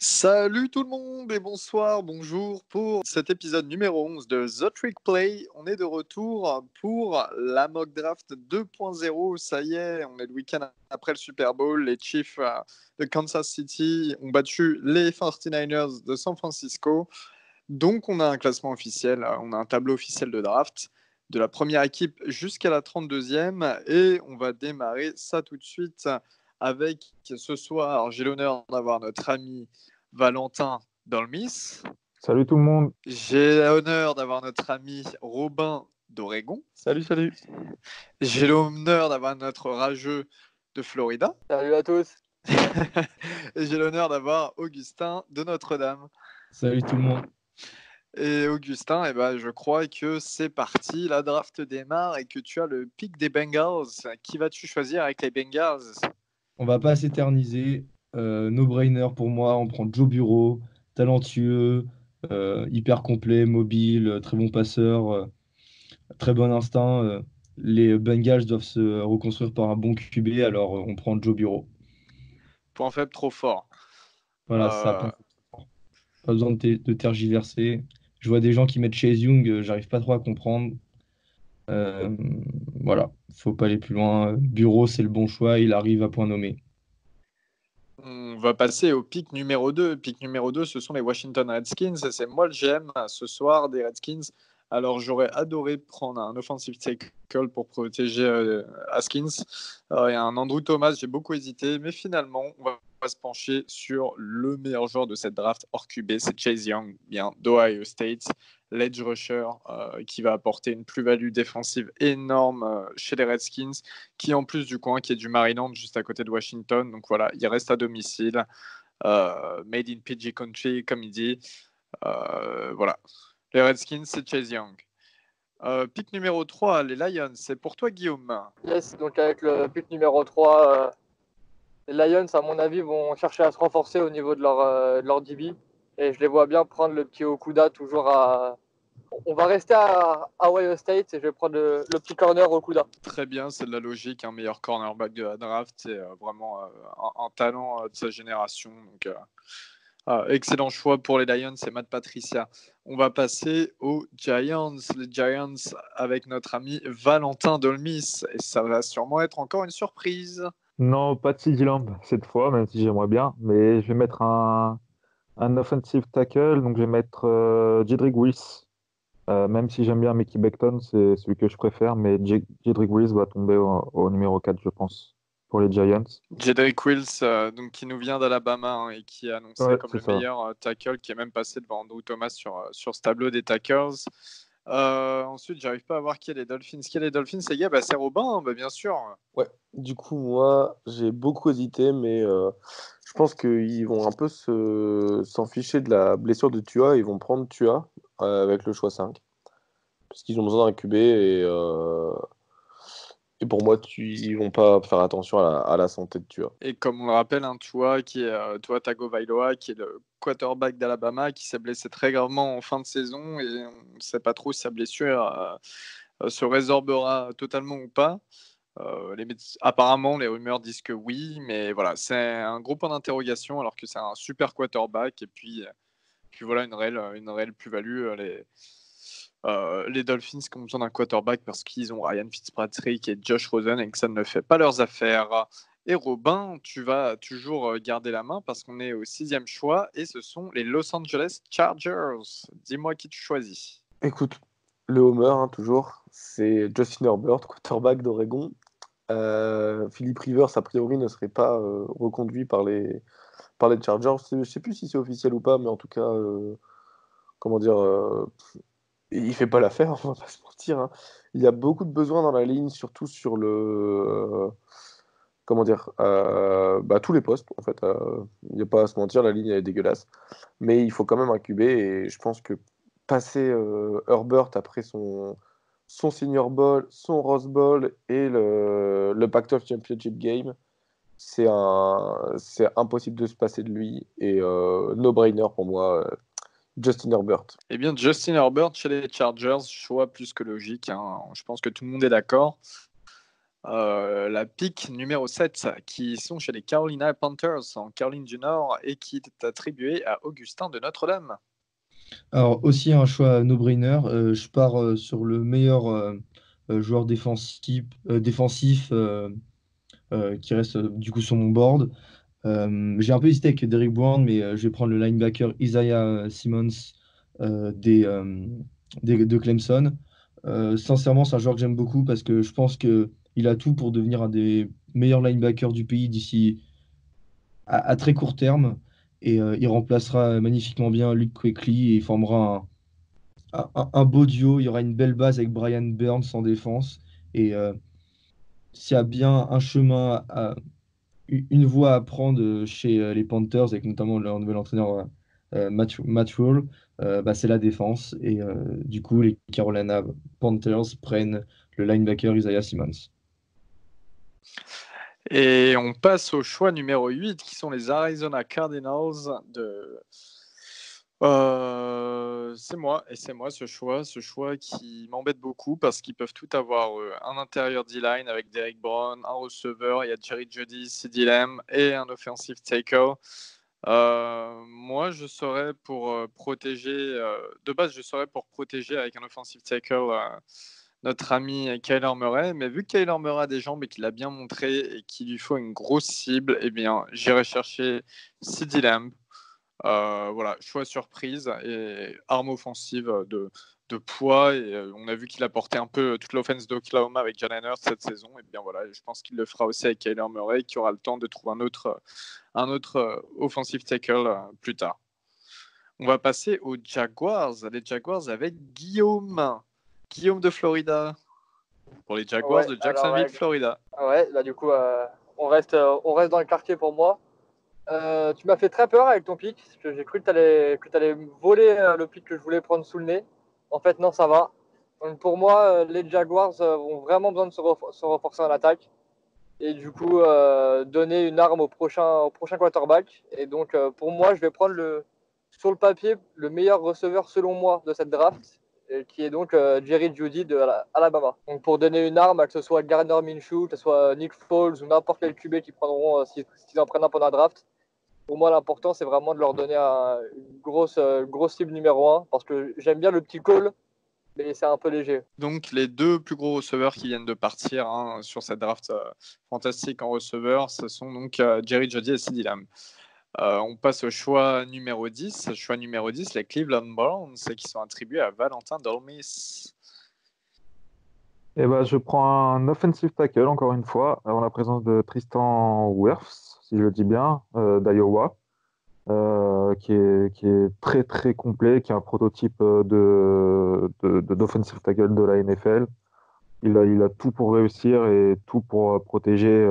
Salut tout le monde et bonsoir, bonjour pour cet épisode numéro 11 de The Trick Play. On est de retour pour la mock draft 2.0. Ça y est, on est le week-end après le Super Bowl. Les Chiefs de Kansas City ont battu les 49ers de San Francisco. Donc on a un classement officiel, on a un tableau officiel de draft de la première équipe jusqu'à la 32e et on va démarrer ça tout de suite avec ce soir, j'ai l'honneur d'avoir notre ami Valentin Dolmis. Salut tout le monde. J'ai l'honneur d'avoir notre ami Robin d'Oregon. Salut, salut. J'ai l'honneur d'avoir notre rageux de Florida. Salut à tous. Et j'ai l'honneur d'avoir Augustin de Notre-Dame. Salut tout le monde. Et Augustin, je crois que c'est parti, la draft démarre et que tu as le pick des Bengals. Qui vas-tu choisir avec les Bengals? On va pas s'éterniser. No-brainer pour moi. On prend Joe Burrow, talentueux, hyper complet, mobile, très bon passeur, très bon instinct. Les Bengals doivent se reconstruire par un bon QB, alors on prend Joe Burrow. Point faible, trop fort. Voilà, ça. Point faible, trop fort. Pas besoin de tergiverser. Je vois des gens qui mettent Chase Young, j'arrive pas trop à comprendre. Voilà, faut pas aller plus loin. Burrow, c'est le bon choix, il arrive à point nommé. On va passer au pick numéro 2. Pick numéro 2, ce sont les Washington Redskins. Et c'est moi le GM ce soir des Redskins. Alors, j'aurais adoré prendre un offensive tackle pour protéger Haskins. Et un Andrew Thomas, j'ai beaucoup hésité. Mais finalement, on va se pencher sur le meilleur joueur de cette draft hors QB. C'est Chase Young, bien d'Ohio State. L'edge rusher qui va apporter une plus-value défensive énorme chez les Redskins, qui en plus du coin, qui est du Maryland, juste à côté de Washington. Donc voilà, il reste à domicile. Made in PG Country, comme il dit. Voilà. Les Redskins, c'est Chase Young. Pick numéro 3, les Lions. C'est pour toi, Guillaume. Yes, donc avec le pick numéro 3, les Lions, à mon avis, vont chercher à se renforcer au niveau de leur DB. Et je les vois bien prendre le petit Okuda toujours à... On va rester à Ohio State et je vais prendre le petit corner Okuda. Très bien, c'est de la logique. Un meilleur cornerback de la draft. C'est vraiment un talent de sa génération. Donc, excellent choix pour les Lions, c'est Matt Patricia. On va passer aux Giants. Les Giants avec notre ami Valentin Dolmis. Et ça va sûrement être encore une surprise. Non, pas de CeeDee Lamb cette fois, même si j'aimerais bien. Mais je vais mettre un offensive tackle. Donc je vais mettre Jedrick Wills. Même si j'aime bien Mickey Beckton, c'est celui que je préfère. Mais Jedrick Wills va tomber au numéro 4, je pense, pour les Giants. Jedrick Wills, donc, qui nous vient d'Alabama et qui est annoncé comme le meilleur tackle, qui est même passé devant Andrew Thomas sur ce tableau des tackles. Ensuite, j'arrive pas à voir qui est les Dolphins. Qui est les Dolphins, les gars? C'est Robin, bien sûr. Ouais, du coup, moi, j'ai beaucoup hésité, mais je pense qu'ils vont un peu s'en ficher de la blessure de Tua. Ils vont prendre Tua avec le choix 5. Parce qu'ils ont besoin d'un QB et pour moi, ils vont pas faire attention à la santé de Tua. Et comme on le rappelle, Tua, qui est Tua Tagovailoa, qui est le quarterback d'Alabama, qui s'est blessé très gravement en fin de saison et on ne sait pas trop si sa blessure se résorbera totalement ou pas. Apparemment, les rumeurs disent que oui, mais voilà, c'est un gros point d'interrogation alors que c'est un super quarterback et puis voilà une réelle plus-value. Les Dolphins qui ont besoin d'un quarterback parce qu'ils ont Ryan Fitzpatrick et Josh Rosen et que ça ne fait pas leurs affaires. Et Robin, tu vas toujours garder la main parce qu'on est au 6e choix et ce sont les Los Angeles Chargers. Dis-moi qui tu choisis. Écoute, le homer, toujours, c'est Justin Herbert, quarterback d'Oregon. Philip Rivers, a priori, ne serait pas reconduit par les Chargers. Je ne sais plus si c'est officiel ou pas, mais en tout cas, il fait pas l'affaire, on va pas se mentir. Hein. Il y a beaucoup de besoins dans la ligne, surtout sur le... tous les postes, en fait. Il n'y a pas à se mentir, la ligne elle est dégueulasse. Mais il faut quand même un QB, et je pense que passer Herbert après son Senior Bowl, son Rose Bowl et le Pac-12 Championship Game, c'est impossible de se passer de lui. Et no-brainer pour moi, Justin Herbert. Eh bien, Justin Herbert chez les Chargers, choix plus que logique. Hein. Je pense que tout le monde est d'accord. La pick numéro 7, qui sont chez les Carolina Panthers en Caroline du Nord et qui est attribuée à Augustin de Notre-Dame. Alors, aussi un choix no-brainer. Je pars sur le meilleur joueur défensif qui reste du coup sur mon board. J'ai un peu hésité avec Derrick Brown, mais je vais prendre le linebacker Isaiah Simmons euh, des, euh, de Clemson. Sincèrement, c'est un joueur que j'aime beaucoup parce que je pense qu'il a tout pour devenir un des meilleurs linebackers du pays d'ici à très court terme. Et il remplacera magnifiquement bien Luke Kuechly et il formera un beau duo. Il y aura une belle base avec Brian Burns en défense. Et s'il y a bien un chemin, une voie à prendre chez les Panthers, avec notamment leur nouvel entraîneur Matt Rhule, bah, c'est la défense. Et du coup, les Carolina Panthers prennent le linebacker Isaiah Simmons. Et on passe au choix numéro 8, qui sont les Arizona Cardinals de... c'est moi ce choix qui m'embête beaucoup parce qu'ils peuvent tout avoir. Un intérieur D-line avec Derrick Brown, un receveur, il y a Jerry Jeudy, CeeDee Lamb et un offensive tackle. Moi, je serais pour protéger. De base, je serais pour protéger avec un offensive tackle notre ami Kyler Murray. Mais vu que Kyler Murray a des jambes et qu'il a bien montré et qu'il lui faut une grosse cible, eh bien, j'irai chercher CeeDee Lamb. Voilà, choix surprise et arme offensive de poids. Et on a vu qu'il a porté un peu toute l'offense d'Oklahoma avec Jalen Hurts cette saison. Et bien voilà, je pense qu'il le fera aussi avec Kyler Murray, qui aura le temps de trouver un autre offensive tackle plus tard. On va passer aux Jaguars. Les Jaguars avec Guillaume de Florida. Pour les Jaguars de Jacksonville, Florida. Ouais, là du coup, on reste dans le quartier pour moi. Tu m'as fait très peur avec ton pick, parce que j'ai cru que tu allais me voler le pick que je voulais prendre sous le nez. En fait, non, ça va. Donc, pour moi, les Jaguars ont vraiment besoin de se renforcer en attaque. Et du coup, donner une arme au prochain quarterback. Et donc, pour moi, je vais prendre sur le papier le meilleur receveur selon moi de cette draft, qui est donc Jerry Jeudy de Alabama. Donc, pour donner une arme, que ce soit Gardner Minshew, que ce soit Nick Foles ou n'importe quel QB qui prendront, s'ils en prennent un pendant la draft, pour moi, l'important, c'est vraiment de leur donner une grosse cible numéro 1, parce que j'aime bien le petit call, mais c'est un peu léger. Donc, les deux plus gros receveurs qui viennent de partir sur cette draft fantastique en receveur, ce sont donc Jerry Jeudy et CeeDee Lamb. On passe au choix numéro 10. Choix numéro 10, les Cleveland Browns, qui sont attribués à Valentin Dolmis. Et ben, je prends un offensive tackle, encore une fois, en la présence de Tristan Wirfs, si je le dis bien, d'Iowa, qui est très très complet, qui est un prototype d'offensive tackle de la NFL. Il a tout pour réussir et tout pour protéger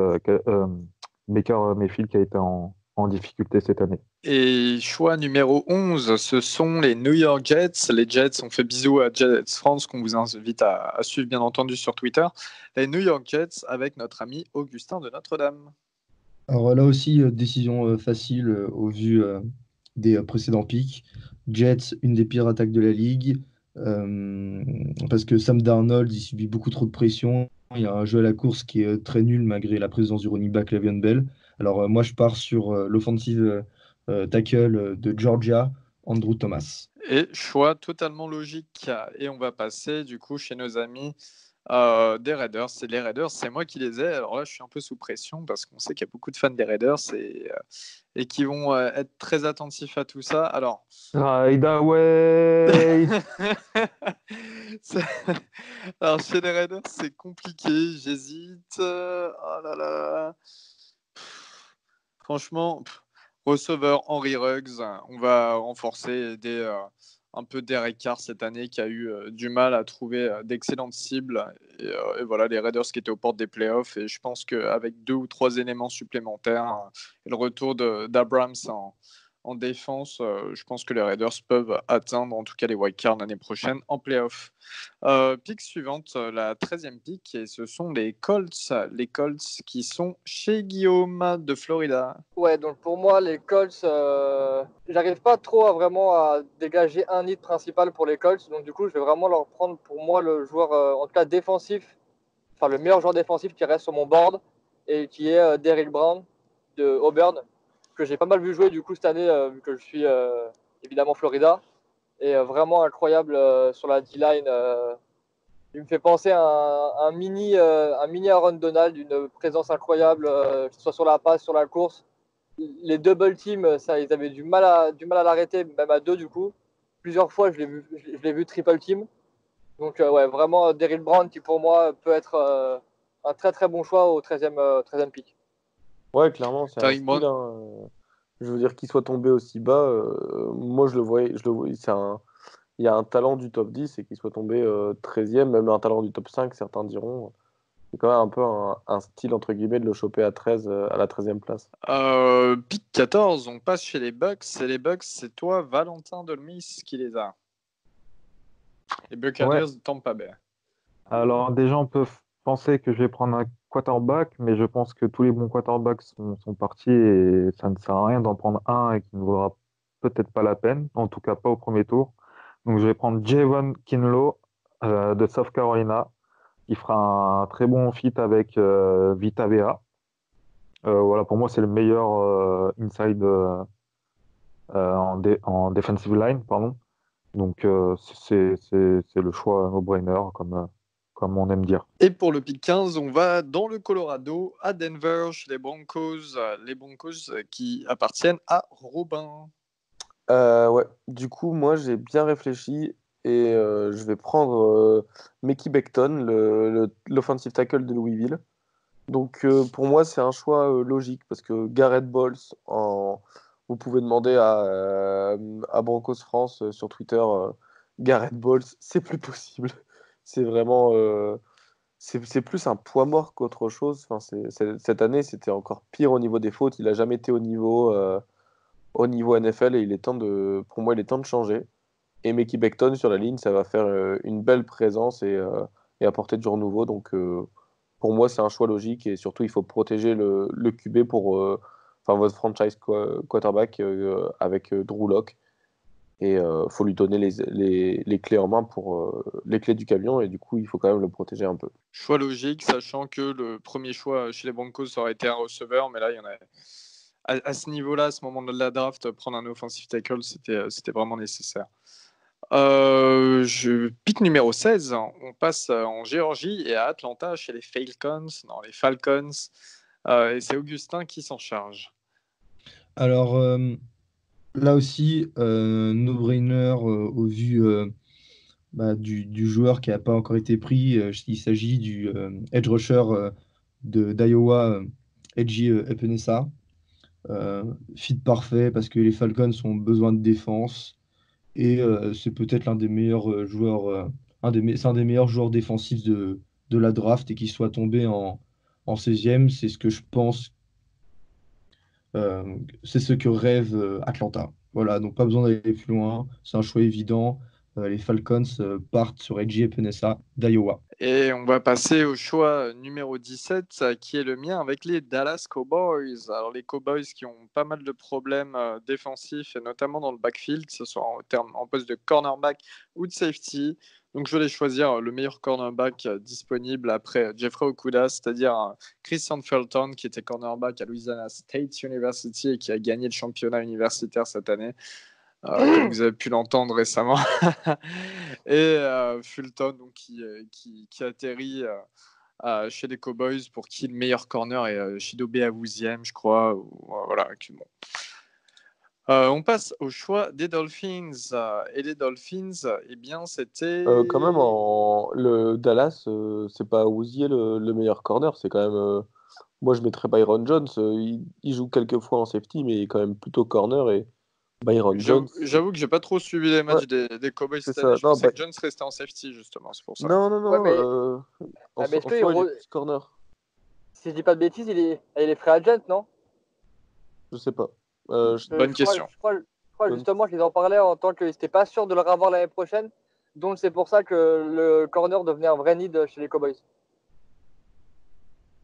Baker Mayfield qui a été en difficulté cette année. Et choix numéro 11, ce sont les New York Jets. Les Jets, on fait bisous à Jets France, qu'on vous invite à suivre bien entendu sur Twitter. Les New York Jets avec notre ami Augustin de Notre-Dame. Alors là aussi, décision facile au vu des précédents picks. Jets, une des pires attaques de la ligue, parce que Sam Darnold, il subit beaucoup trop de pression. Il y a un jeu à la course qui est très nul malgré la présence du running back Le'Veon Bell. Alors moi, je pars sur l'offensive tackle de Georgia, Andrew Thomas. Et choix totalement logique. Et on va passer du coup chez nos amis des Raiders. Les Raiders, c'est moi qui les ai. Alors là, je suis un peu sous pression parce qu'on sait qu'il y a beaucoup de fans des Raiders et qui vont être très attentifs à tout ça. Alors, Ride away. Alors chez les Raiders, c'est compliqué. J'hésite. Oh là là. Franchement, receveur Henry Ruggs, on va renforcer un peu Derek Carr cette année qui a eu du mal à trouver d'excellentes cibles. Et voilà, les Raiders qui étaient aux portes des playoffs. Et je pense qu'avec 2 ou 3 éléments supplémentaires et le retour d'Abrams en défense, je pense que les Raiders peuvent atteindre en tout cas les wildcards l'année prochaine en playoff. Pick suivante, la 13e pick, et ce sont les Colts qui sont chez Guillaume de Florida. Ouais, donc pour moi, les Colts, j'arrive pas trop à dégager un need principal pour les Colts, donc du coup, je vais vraiment leur prendre pour moi le joueur, en tout cas défensif, le meilleur joueur défensif qui reste sur mon board et qui est Derrick Brown de Auburn, que j'ai pas mal vu jouer du coup cette année, vu que je suis évidemment Florida. Et vraiment incroyable sur la D-line. Il me fait penser à un mini Aaron Donald, d'une présence incroyable, que ce soit sur la passe, sur la course. Les double teams, ça, ils avaient du mal à l'arrêter, même à deux du coup. Plusieurs fois, je l'ai vu triple team. Donc ouais, vraiment Derrick Brown qui pour moi peut être un très très bon choix au 13e pick. Ouais, clairement, c'est un Derrick style. Brown. Je veux dire qu'il soit tombé aussi bas, moi je le voyais, il y a un talent du top 10 et qu'il soit tombé 13e, même un talent du top 5, certains diront. C'est quand même un peu un style, entre guillemets, de le choper à 13, à la 13e place. Pick 14, on passe chez les Bucks. Et les Bucks, c'est toi, Valentin Dolmis, qui les a. Les Buccaneers de Tampa Bay. Alors, déjà, on peut penser que je vais prendre un quarterback, mais je pense que tous les bons quarterbacks sont partis et ça ne sert à rien d'en prendre un et qui ne vaudra peut-être pas la peine, en tout cas pas au premier tour. Donc, je vais prendre Javon Kinlaw de South Carolina, qui fera un très bon fit avec Vita Vea. Voilà, pour moi, c'est le meilleur inside en defensive line, pardon. Donc, c'est le choix no-brainer, comme on aime dire. Et pour le pick 15, on va dans le Colorado, à Denver, chez les Broncos qui appartiennent à Robin. Ouais, du coup, moi j'ai bien réfléchi et je vais prendre Mekhi Becton, l'offensive tackle de Louisville. Donc pour moi, c'est un choix logique parce que Garrett Bowles, vous pouvez demander à Broncos France sur Twitter, Garrett Bowles, c'est plus possible. C'est vraiment, c'est plus un poids mort qu'autre chose. Enfin, cette année, c'était encore pire au niveau des fautes. Il a jamais été au niveau NFL et pour moi, il est temps de changer. Et Mekhi Becton sur la ligne, ça va faire une belle présence et apporter du renouveau. Donc pour moi, c'est un choix logique et surtout, il faut protéger le QB enfin, votre franchise quarterback avec Drew Lock. Et il faut lui donner les clés en main pour les clés du camion et du coup, il faut quand même le protéger un peu. Choix logique, sachant que le premier choix chez les Broncos aurait été un receveur, mais là, il y en a. À ce niveau-là, à ce moment de la draft, prendre un offensive tackle, c'était vraiment nécessaire. Pick numéro 16, on passe en Géorgie et à Atlanta chez les Falcons. Et c'est Augustin qui s'en charge. Alors là aussi, no-brainer au vu du joueur qui n'a pas encore été pris. Il s'agit du edge rusher d'Iowa, Edgy Epenesa. Fit parfait parce que les Falcons ont besoin de défense et c'est peut-être l'un des meilleurs joueurs, c'est un des meilleurs joueurs défensifs de la draft et qu'il soit tombé en 16e, c'est ce que je pense, c'est ce que rêve Atlanta. Voilà, donc pas besoin d'aller plus loin, c'est un choix évident. Les Falcons partent sur Edgy Epenesa d'Iowa. Et on va passer au choix numéro 17, qui est le mien avec les Dallas Cowboys. Alors les Cowboys qui ont pas mal de problèmes défensifs, et notamment dans le backfield, que ce soit en poste de cornerback ou de safety. Donc je vais choisir le meilleur cornerback disponible après Jeffrey Okudah, c'est-à-dire Christian Fulton, qui était cornerback à Louisiana State University et qui a gagné le championnat universitaire cette année. Comme vous avez pu l'entendre récemment. Et Fulton, donc, qui atterrit chez les Cowboys, pour qui le meilleur corner est Chidobe Awuzie, je crois. Voilà, bon. On passe au choix des Dolphins. Et les Dolphins, eh bien, c'était... Quand même, le Dallas, c'est pas Ouzier le meilleur corner, c'est quand même. Moi, je mettrais Byron Jones. Il joue quelques fois en safety, mais il est quand même plutôt corner. Et Byron Jones. J'avoue que j'ai pas trop suivi les matchs des Cowboys cette année. Je pensais que Jones restait en safety, justement, c'est pour ça. Non. Ouais, mais... En soi, il est plus corner. Si je dis pas de bêtises, il est free agent, non? Je sais pas. Bonne question. Je crois justement qu'ils en parlaient en tant qu'ils n'étaient pas sûrs de le revoir l'année prochaine. Donc c'est pour ça que le corner devenait un vrai need chez les Cowboys.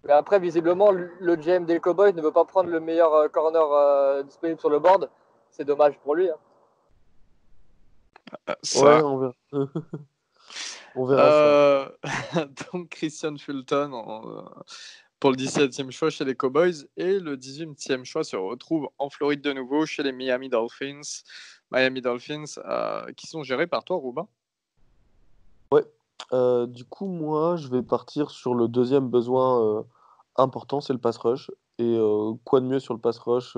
Mais après, visiblement, le GM des Cowboys ne veut pas prendre le meilleur corner disponible sur le board. C'est dommage pour lui. Hein. Ouais, on verra. On verra ça. Donc Christian Fulton pour le 17e choix chez les Cowboys et le 18e choix se retrouve en Floride de nouveau chez les Miami Dolphins. Qui sont gérés par toi, Robin. Du coup, moi, je vais partir sur le deuxième besoin important, c'est le pass rush. Et quoi de mieux sur le pass rush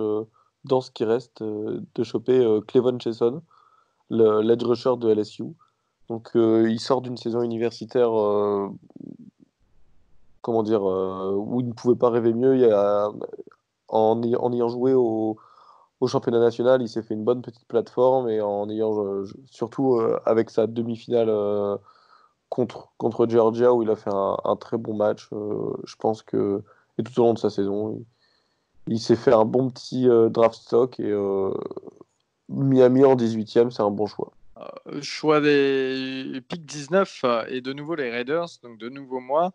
dans ce qui reste de choper Clevon Chason, l'edge rusher de LSU. Donc, il sort d'une saison universitaire, où il ne pouvait pas rêver mieux. En ayant joué au championnat national, il s'est fait une bonne petite plateforme et en ayant surtout avec sa demi-finale contre Georgia où il a fait un très bon match, je pense que et tout au long de sa saison, il s'est fait un bon petit draft stock et Miami en 18e, c'est un bon choix. Choix des pick 19 et de nouveau les Raiders, donc de nouveau moi.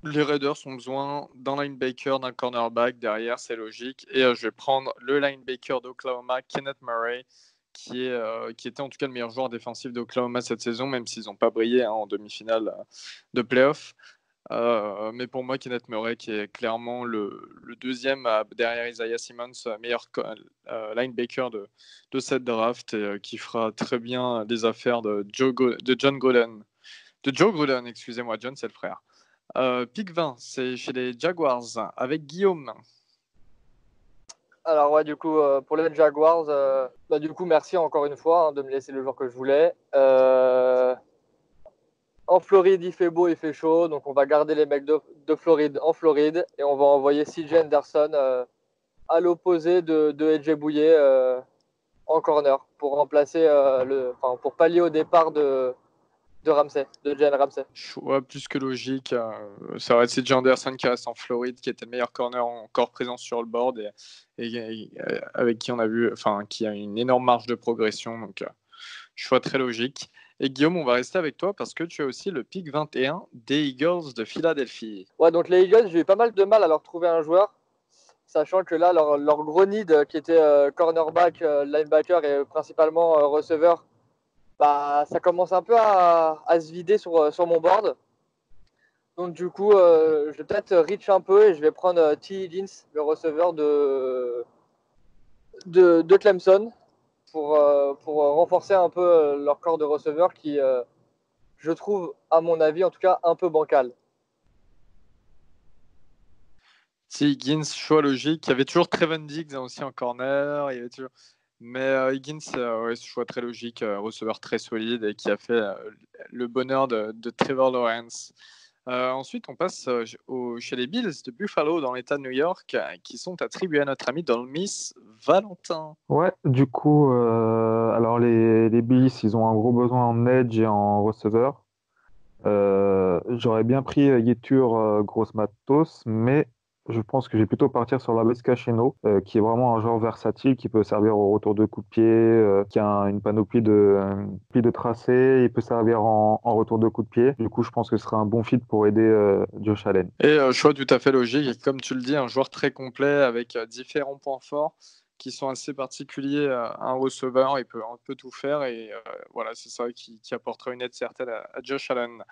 Les Raiders ont besoin d'un linebacker, d'un cornerback derrière, c'est logique. Et je vais prendre le linebacker d'Oklahoma, Kenneth Murray, qui était en tout cas le meilleur joueur défensif d'Oklahoma cette saison, même s'ils n'ont pas brillé en demi-finale de playoff. Mais pour moi, Kenneth Murray, qui est clairement le deuxième derrière Isaiah Simmons, meilleur linebacker de cette draft, et qui fera très bien les affaires de John Gruden. De Joe Gruden, excusez-moi, John, c'est le frère. Pick 20, c'est chez les Jaguars, avec Guillaume. Alors ouais, du coup, pour les Jaguars, du coup, merci encore une fois de me laisser le joueur que je voulais. En Floride, il fait beau, il fait chaud, donc on va garder les mecs de Floride en Floride et on va envoyer CJ Anderson à l'opposé de AJ Bouye en corner pour remplacer pour pallier au départ de Ramsey, de Jalen Ramsey. Choix plus que logique. Ça aurait été CJ Anderson qui reste en Floride, qui était le meilleur corner encore présent sur le board et avec qui on a vu, qui a une énorme marge de progression. Donc, choix très logique. Et Guillaume, on va rester avec toi parce que tu as aussi le pick 21 des Eagles de Philadelphie. Ouais, donc les Eagles, j'ai eu pas mal de mal à leur trouver un joueur, sachant que là, leur gros need, qui était cornerback, linebacker et principalement receveur, ça commence un peu à se vider sur mon board. Donc du coup, je vais peut-être reach un peu et je vais prendre T. Higgins, le receveur de Clemson, pour renforcer un peu leur corps de receveurs qui, je trouve, à mon avis, en tout cas, un peu bancal. Si Higgins, choix logique. Il y avait toujours Trevon Diggs aussi en corner. Il y avait toujours... Mais Higgins, choix très logique, receveur très solide et qui a fait le bonheur de Trevor Lawrence. Ensuite, on passe chez les Bills de Buffalo dans l'État de New York, qui sont attribués à notre ami dans le Miss Valentin. Ouais, du coup, alors les Bills, ils ont un gros besoin en edge et en receveur. J'aurais bien pris Yetur Gross Matos, mais je pense que je vais plutôt partir sur la Laviska Shenault, qui est vraiment un joueur versatile, qui peut servir au retour de coup de pied, qui a une panoplie de tracés, il peut servir en retour de coup de pied. Du coup, je pense que ce sera un bon fit pour aider Josh Allen. Et choix tout à fait logique, et comme tu le dis, un joueur très complet avec différents points forts qui sont assez particuliers à un receveur. Il peut un peu tout faire et voilà, c'est ça qui apportera une aide certaine à Josh Allen.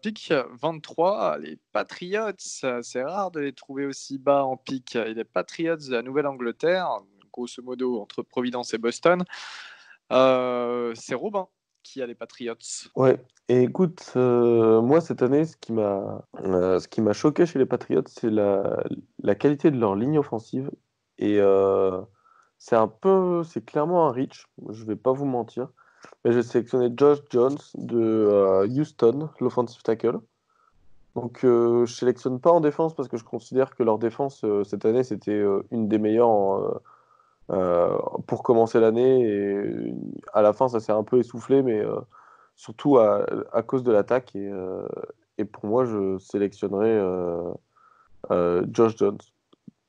Pick 23, les Patriots, c'est rare de les trouver aussi bas en pick. Et les Patriots de la Nouvelle-Angleterre, grosso modo entre Providence et Boston, c'est Robin qui a les Patriots. Ouais, et écoute, moi cette année, ce qui m'a choqué chez les Patriots, c'est la qualité de leur ligne offensive. Et c'est clairement un reach, je vais pas vous mentir. Mais j'ai sélectionné Josh Jones de Houston, l'offensive tackle. Donc je sélectionne pas en défense parce que je considère que leur défense cette année c'était une des meilleures pour commencer l'année. Et à la fin, ça s'est un peu essoufflé, mais surtout à cause de l'attaque. Et pour moi, je sélectionnerai Josh Jones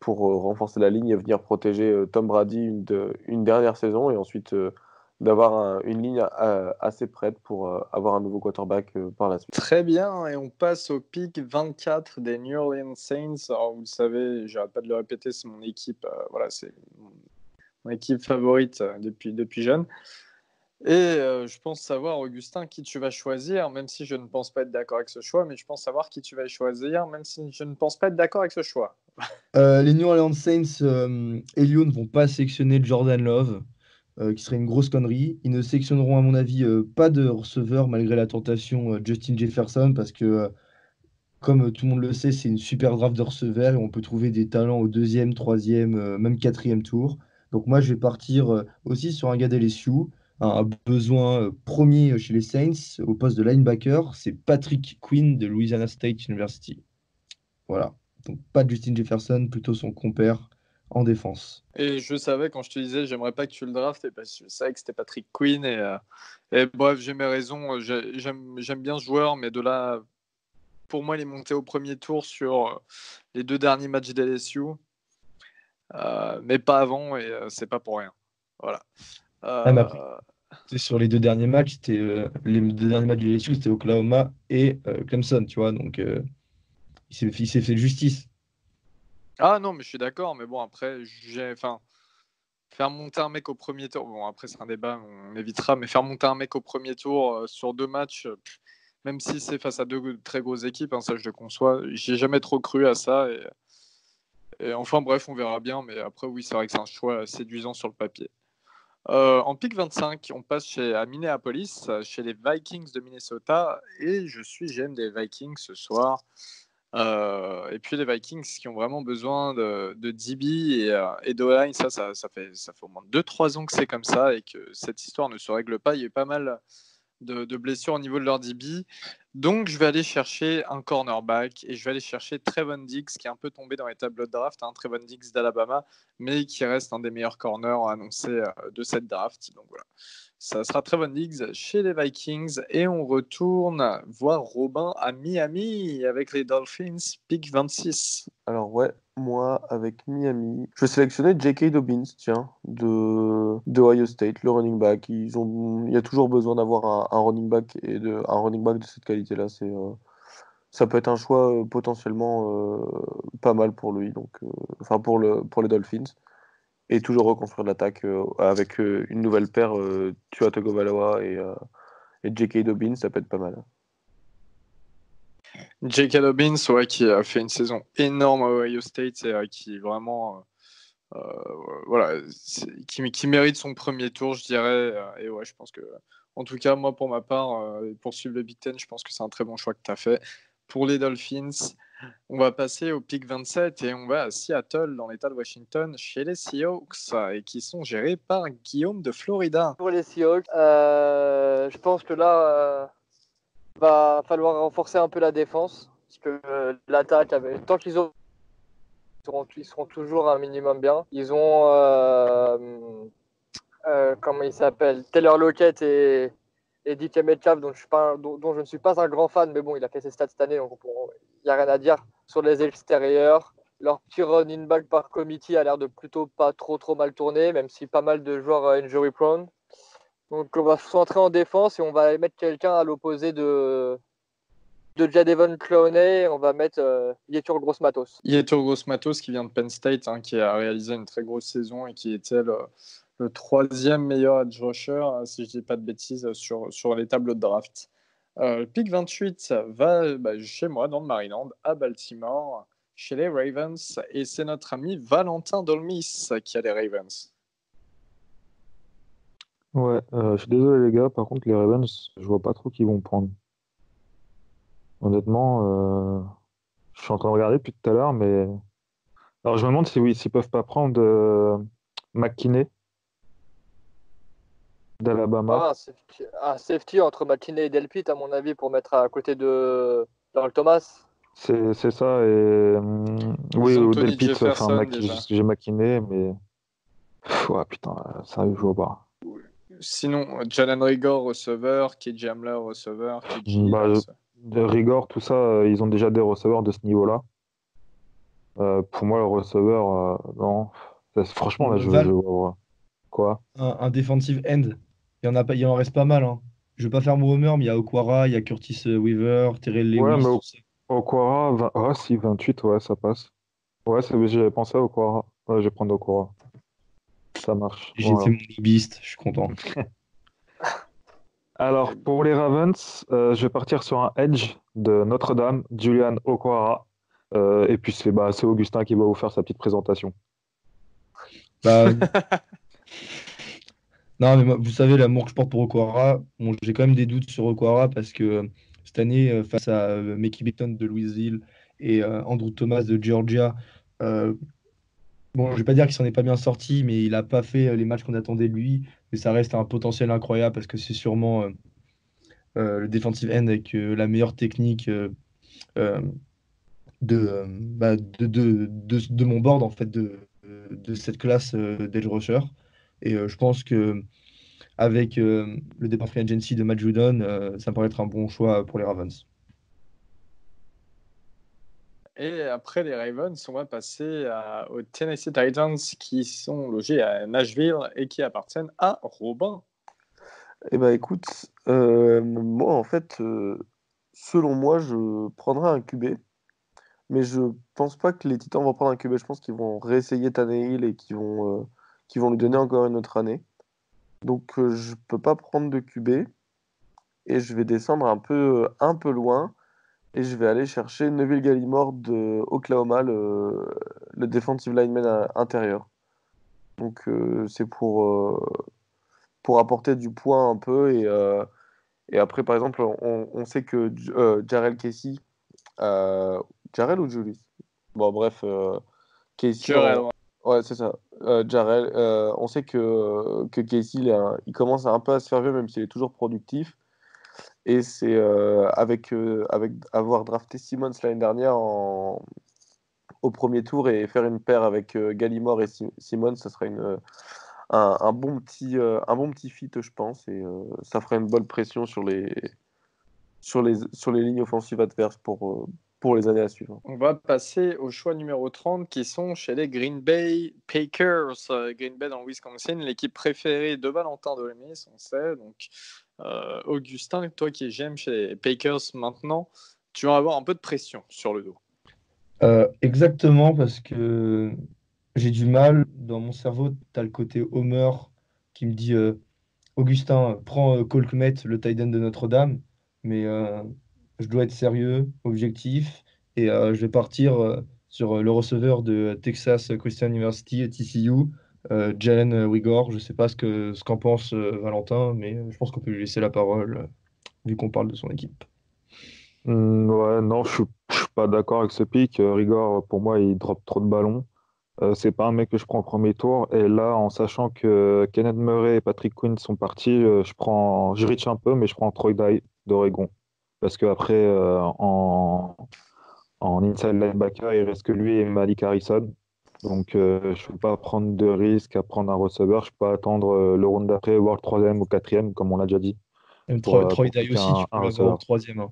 pour renforcer la ligne et venir protéger Tom Brady une dernière saison et ensuite d'avoir une ligne assez prête pour avoir un nouveau quarterback par la suite. Très bien, et on passe au pick 24 des New Orleans Saints. Alors, vous le savez, j'arrête pas de le répéter, c'est mon équipe, voilà, c'est mon équipe favorite depuis jeune. Et je pense savoir, Augustin, qui tu vas choisir, même si je ne pense pas être d'accord avec ce choix, mais je pense savoir qui tu vas choisir, même si je ne pense pas être d'accord avec ce choix. Les New Orleans Saints, Elio ne vont pas sélectionner Jordan Love, qui serait une grosse connerie. Ils ne sélectionneront, à mon avis, pas de receveur malgré la tentation Justin Jefferson, parce que, comme tout le monde le sait, c'est une super draft de receveurs et on peut trouver des talents au deuxième, troisième, même quatrième tour. Donc moi, je vais partir aussi sur un gars d'LSU, un besoin premier chez les Saints au poste de linebacker, c'est Patrick Quinn de Louisiana State University. Voilà. Donc pas de Justin Jefferson, plutôt son compère en défense. Et je savais, quand je te disais, j'aimerais pas que tu le draftes, parce que je savais que c'était Patrick Quinn. Et bref, j'ai mes raisons. J'aime bien ce joueur, mais de là, pour moi, il est monté au premier tour sur les 2 derniers matchs d'LSU, mais pas avant, et c'est pas pour rien. Voilà. Ah, mais après, Euh, sur les deux derniers matchs, les deux derniers matchs de LSU, c'était Oklahoma et Clemson, tu vois. Donc il s'est fait justice. Ah non, mais je suis d'accord, mais bon, après, enfin, faire monter un mec au premier tour, bon, après, c'est un débat, on évitera, mais faire monter un mec au premier tour sur 2 matchs, même si c'est face à 2 très grosses équipes, hein, ça je le conçois, j'ai jamais trop cru à ça. Et enfin, bref, on verra bien, mais après, oui, c'est vrai que c'est un choix séduisant sur le papier. En pick 25, on passe à Minneapolis, chez les Vikings de Minnesota, et je suis GM des Vikings ce soir. Et puis les Vikings qui ont vraiment besoin de DB et d'O-line, ça fait au moins 2-3 ans que c'est comme ça et que cette histoire ne se règle pas. Il y a eu pas mal de blessures au niveau de leur DB. Donc, je vais aller chercher un cornerback et je vais aller chercher Trevon Diggs, qui est un peu tombé dans les tableaux de draft, hein, Trevon Diggs d'Alabama, mais qui reste un des meilleurs corners annoncés de cette draft. Donc voilà, ça sera Trevon Diggs chez les Vikings et on retourne voir Robin à Miami avec les Dolphins, pick 26. Alors ouais, moi avec Miami, je vais sélectionner J.K. Dobbins, tiens, de Ohio State, le running back. Il y a toujours besoin d'avoir un running back un running back de cette qualité-là. Ça peut être un choix potentiellement pas mal pour lui, donc enfin pour les Dolphins. Et toujours reconstruire l'attaque avec une nouvelle paire, Tua Tagovailoa et J.K. Dobbins, ça peut être pas mal. J.K. Dobbins, ouais, qui a fait une saison énorme à Ohio State et qui vraiment voilà, qui mérite son premier tour, je dirais. Et ouais, je pense que, en tout cas, moi, pour ma part, pour suivre le Big Ten, je pense que c'est un très bon choix que tu as fait. Pour les Dolphins, on va passer au pick 27 et on va à Seattle, dans l'État de Washington, chez les Seahawks, et qui sont gérés par Guillaume de Florida. Pour les Seahawks, je pense que là, va falloir renforcer un peu la défense. Parce que l'attaque, tant qu'ils ils seront toujours un minimum bien. Ils ont, comment il s'appelle, Taylor Lockett et DK Metcalf, dont je ne suis pas un grand fan, mais bon, il a fait ses stats cette année, donc il n'y a rien à dire. Sur les extérieurs, leur petit running back par committee a l'air de plutôt pas trop mal tourner, même si pas mal de joueurs injury prone. Donc on va se centrer en défense et on va mettre quelqu'un à l'opposé de Jadevon Clowney. On va mettre Yetur Gross-Matos. Yetur Gross-Matos qui vient de Penn State, hein, qui a réalisé une très grosse saison et qui était le 3e meilleur edge rusher, si je ne dis pas de bêtises, sur les tableaux de draft. Le pick 28 va chez moi, dans le Maryland, à Baltimore, chez les Ravens, et c'est notre ami Valentin Dolmis qui a les Ravens. Ouais, je suis désolé les gars, par contre les Ravens, je vois pas trop qui vont prendre. Honnêtement, je suis en train de regarder depuis tout à l'heure, mais... Alors je me demande s'ils peuvent pas prendre McKinney d'Alabama. Un safety entre McKinney et Delpit, à mon avis, pour mettre à côté de Earl Thomas. C'est ça, et... oui, Ils ont ou Tony Delpit, enfin, Jefferson déjà. j'ai McKinney, mais... Ouais, putain, ça je vois pas. Sinon, Jalen Rigor, receveur, KJ Hamler, receveur, KJ... Bah, de Rigor, tout ça, ils ont déjà des receveurs de ce niveau-là. Pour moi, le receveur, non. Franchement, là, je Val, vois. Quoi? un defensive end. Il en reste pas mal, hein. Je veux pas faire mon homer, mais il y a Okwara, il y a Curtis Weaver, Terrell Ouais, Lewis, mais tout ça. Okwara, ah si, 28, ouais, ça passe. Ouais, j'avais pensé à Okwara. Ouais, je vais prendre Okwara. Ça marche. J'ai Voilà. fait mon lobbyiste, je suis content. Alors, pour les Ravens, je vais partir sur un edge de Notre-Dame, Julian Okwara. Et puis, c'est Augustin qui va vous faire sa petite présentation. Bah, non, mais moi, vous savez l'amour que je porte pour Okwara. Bon, j'ai quand même des doutes sur Okwara parce que cette année, face à Mickey Beaton de Louisville et Andrew Thomas de Georgia, euh, bon, je vais pas dire qu'il s'en est pas bien sorti, mais il a pas fait les matchs qu'on attendait de lui. Mais ça reste un potentiel incroyable parce que c'est sûrement le defensive end avec la meilleure technique euh, de mon board, en fait, de cette classe d'edge rusher. Et je pense que avec le départ free agency de Matt Judon, ça me paraît être un bon choix pour les Ravens. Et après les Ravens, on va passer aux Tennessee Titans qui sont logés à Nashville et qui appartiennent à Robin. Eh ben écoute, moi en fait, selon moi, je prendrais un QB, mais je pense pas que les Titans vont prendre un QB. Je pense qu'ils vont réessayer Tannehill et qu'ils vont lui donner encore une autre année. Donc je peux pas prendre de QB et je vais descendre un peu loin et je vais aller chercher Neville Gallimore de Oklahoma, le defensive lineman intérieur. Donc c'est pour apporter du poids un peu et après par exemple on sait que Jarrell Casey, Jarrell ou Julius? Bon bref, Casey Jurel, ouais. ouais c'est ça. Jarrell, on sait que Casey il commence un peu à se faire vieux même s'il est toujours productif. Et c'est avec avoir drafté Simmons l'année dernière au premier tour et faire une paire avec Gallimore et Simmons, ça serait un un bon petit fit, je pense. Et ça ferait une bonne pression sur les lignes offensives adverses pour les années à suivre. On va passer au choix numéro 30 qui sont chez les Green Bay Packers. Green Bay dans le Wisconsin, l'équipe préférée de Valentin Delemis, on sait. Donc, Augustin, toi qui es GM chez les Packers maintenant, tu vas avoir un peu de pression sur le dos. Exactement, parce que j'ai du mal, dans mon cerveau, tu as le côté Homer qui me dit Augustin, prends Cole Kmet, le tight end de Notre-Dame, mais je dois être sérieux, objectif, et je vais partir sur le receveur de Texas Christian University, TCU, Jalen Rigor. Je ne sais pas ce qu'en pense Valentin, mais je pense qu'on peut lui laisser la parole, vu qu'on parle de son équipe. Ouais, non, je suis pas d'accord avec ce pick. Rigor, pour moi, il drop trop de ballons. C'est pas un mec que je prends au premier tour. Et là, en sachant que Kenneth Murray et Patrick Quinn sont partis, je reach un peu, mais je prends Troy Dye d'Oregon. Parce qu'après, en inside linebacker, il reste que lui et Malik Harrison. Donc, je ne peux pas prendre de risque à prendre un receveur. Je peux pas attendre le round d'après, voire le troisième ou quatrième, comme on l'a déjà dit, Même Troy pour Dye piquer aussi, tu peux un l'avoir en receveur. troisième, hein.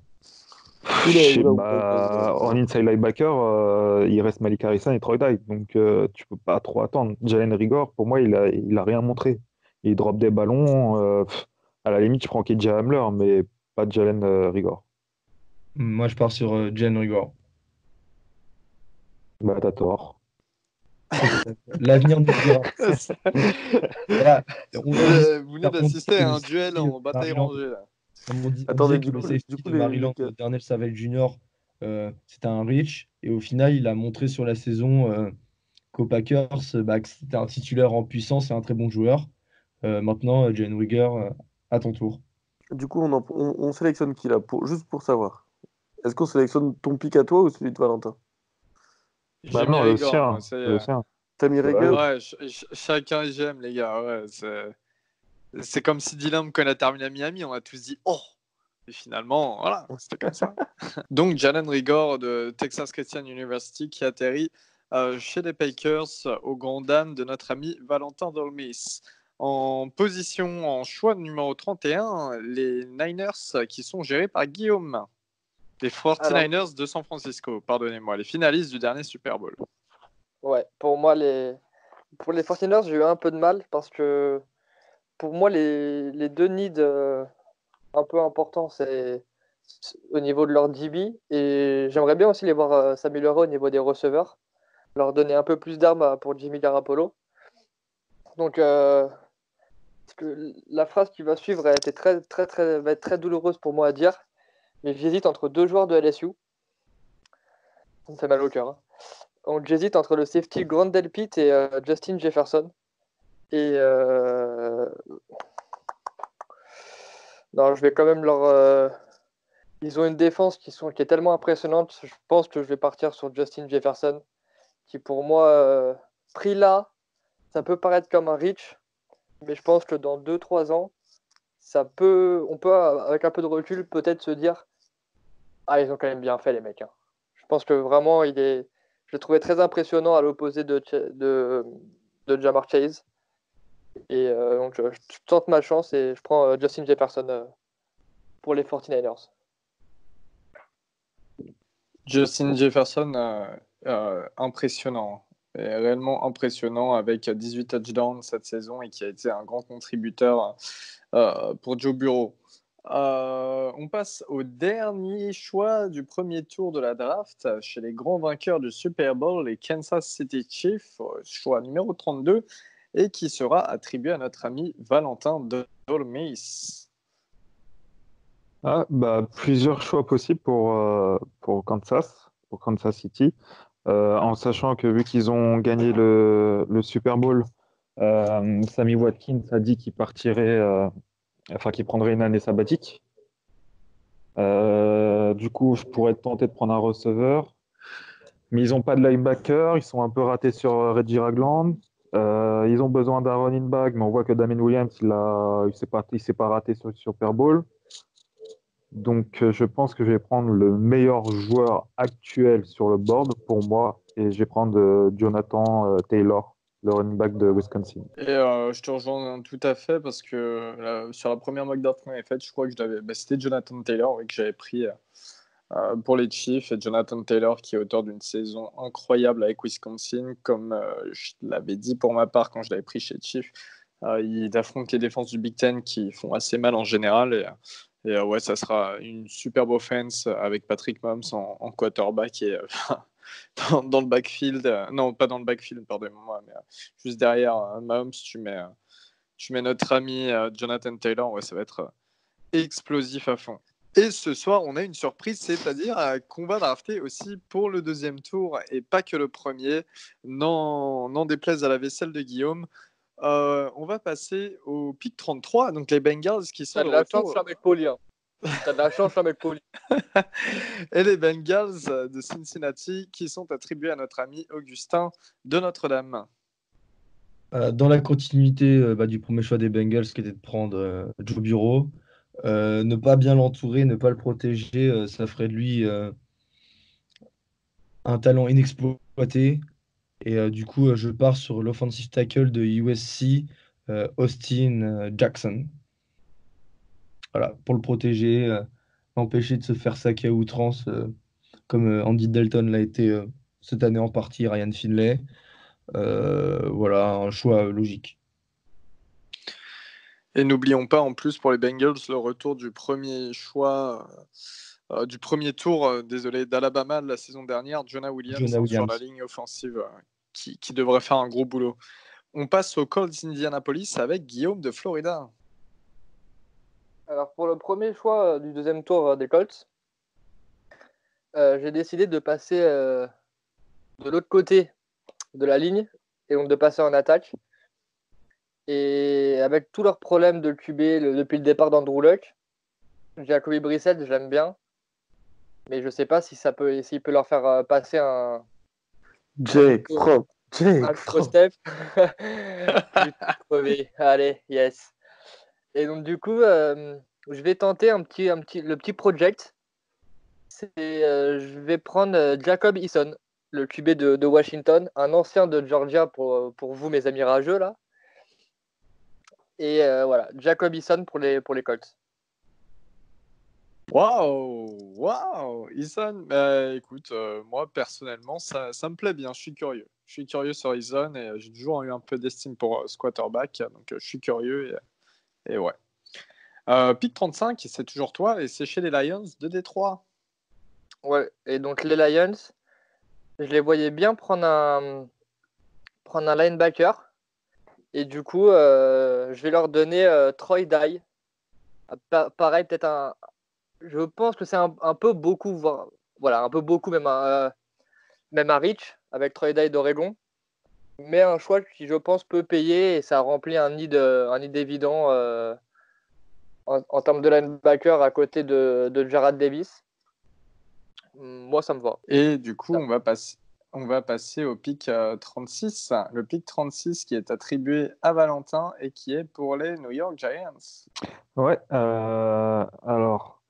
En inside linebacker, il reste Malik Harrison et Troy Dye. Donc, tu peux pas trop attendre. Jalen Rigor, pour moi, il a rien montré. Il drop des ballons. À la limite, je prends KJ Hamler, mais pas Jalen Rigor. Moi, je pars sur Jalen Rigor. Bah, t'as tort. L'avenir nous le dira. Voilà, on dit Vous venez d'assister à un duel en bataille Maryland. rangée. Là. On disait que le safety de Maryland, Darnell Savage Jr., c'était un reach. Et au final, il a montré sur la saison qu'aux Packers, que c'était un titulaire en puissance et un très bon joueur. Maintenant, Jalen Rigger, à ton tour. Du coup, on sélectionne qui là juste pour savoir. Est-ce qu'on sélectionne ton pick à toi ou celui de Valentin? Bah J'ai mis non, le Rigor, moi. sien. Le sien. T'as mis Ouais. Rigor? Ouais, chacun j'aime, les gars. Ouais, c'est comme si Dylan, quand il a terminé à Miami, on a tous dit oh! Et finalement, voilà, c'était comme ça. Donc, Jalen Rigor de Texas Christian University qui atterrit chez les Packers au grand dam de notre ami Valentin Dolmis. En position, en choix numéro 31, les Niners qui sont gérés par Guillaume. Les 49ers de San Francisco, pardonnez-moi, les finalistes du dernier Super Bowl. Ouais, pour moi, pour les 49ers, j'ai eu un peu de mal parce que pour moi, les deux needs un peu importants, c'est au niveau de leur DB. Et j'aimerais bien aussi les voir s'améliorer au niveau des receveurs, leur donner un peu plus d'armes pour Jimmy Garoppolo. Donc, la phrase qui va suivre va être très douloureuse pour moi à dire, mais j'hésite entre deux joueurs de LSU. Ça me fait mal au cœur. Hein. Donc j'hésite entre le safety Grant Delpit et Justin Jefferson. Et non, je vais quand même ils ont une défense qui est tellement impressionnante. Je pense que je vais partir sur Justin Jefferson, qui pour moi, pris là, ça peut paraître comme un reach, mais je pense que dans 2-3 ans, on peut, avec un peu de recul, peut-être se dire ah, ils ont quand même bien fait, les mecs. Hein. Je pense que vraiment, je l'ai trouvé très impressionnant à l'opposé de Jamar Chase. Et donc, je tente ma chance et je prends Justin Jefferson pour les 49ers. Justin Jefferson, impressionnant. Et réellement impressionnant avec 18 touchdowns cette saison et qui a été un grand contributeur pour Joe Burrow. On passe au dernier choix du premier tour de la draft chez les grands vainqueurs du Super Bowl, les Kansas City Chiefs, choix numéro 32, et qui sera attribué à notre ami Valentin Dolmis. Plusieurs choix possibles pour Kansas City, en sachant que vu qu'ils ont gagné le Super Bowl, Sammy Watkins a dit qu'il partirait, qu'il prendrait une année sabbatique. Du coup, je pourrais être tenté de prendre un receveur, mais ils n'ont pas de linebacker, ils sont un peu ratés sur Reggie Ragland. Ils ont besoin d'un running back, mais on voit que Damien Williams, il s'est pas raté sur le Super Bowl. Donc, je pense que je vais prendre le meilleur joueur actuel sur le board pour moi, et je vais prendre Jonathan Taylor, le running back de Wisconsin. Et je te rejoins tout à fait parce que sur la première mock draft qu'on avait faite, je crois que c'était Jonathan Taylor que j'avais pris pour les Chiefs. Et Jonathan Taylor qui est auteur d'une saison incroyable avec Wisconsin, comme je l'avais dit pour ma part quand je l'avais pris chez Chiefs. Il affronte les défenses du Big Ten qui font assez mal en général. Et ouais, ça sera une superbe offense avec Patrick Mahomes en quarterback et dans le backfield. Non, pas dans le backfield, pardonnez-moi, mais juste derrière Mahomes, tu mets notre ami Jonathan Taylor. Ouais, ça va être explosif à fond. Et ce soir, on a une surprise, c'est-à-dire qu'on va drafter aussi pour le deuxième tour et pas que le premier. Non déplaise à la vaisselle de Guillaume. On va passer au pick 33, donc les Bengals qui sont T'as de de la retour. chance, je suis un mec poli. Hein. T'as de la chance, je suis un mec poli. Et les Bengals de Cincinnati qui sont attribués à notre ami Augustin de Notre-Dame. Dans la continuité du premier choix des Bengals, qui était de prendre Joe Burrow, ne pas bien l'entourer, ne pas le protéger, ça ferait de lui un talent inexploité. Et du coup, je pars sur l'offensive tackle de USC, Austin Jackson. Voilà, pour le protéger, l'empêcher de se faire saquer à outrance, comme Andy Dalton l'a été cette année en partie, Ryan Finlay. Voilà, un choix logique. Et n'oublions pas en plus pour les Bengals le retour du premier choix du premier tour, d'Alabama la saison dernière, Jonah Williams. Sur la ligne offensive qui devrait faire un gros boulot. On passe aux Colts d'Indianapolis avec Guillaume de Florida. Alors pour le premier choix du deuxième tour des Colts, j'ai décidé de passer de l'autre côté de la ligne et donc de passer en attaque. Et avec tous leurs problèmes de QB depuis le départ d'Andrew Luck, Jacoby Brissett, j'aime bien. Mais je sais pas s'il peut leur faire passer un Steph. Allez, yes. Et donc du coup, je vais tenter le petit project. Je vais prendre Jacob Eason, le QB de Washington, un ancien de Georgia pour vous, mes amis rageux là. Et voilà, Jacob Eason pour les Colts. Waouh, Eason, écoute, moi personnellement, ça me plaît bien, je suis curieux. Je suis curieux sur Eason et j'ai toujours eu un peu d'estime pour ce quarterback, donc je suis curieux et ouais. Pick 35, c'est toujours toi et c'est chez les Lions de Détroit. Ouais, et donc les Lions, je les voyais bien prendre un linebacker Et du coup, je vais leur donner Troy Dye. Pareil, peut-être un. Je pense que c'est un peu beaucoup, voilà, un peu beaucoup même un reach avec Troy Dye d'Oregon. Mais un choix qui, je pense, peut payer et ça remplit un nid évident en termes de linebacker à côté de Jarrad Davis. Moi, ça me va. Et du coup, on va passer au pick 36. Le pick 36 qui est attribué à Valentin et qui est pour les New York Giants. Ouais, alors,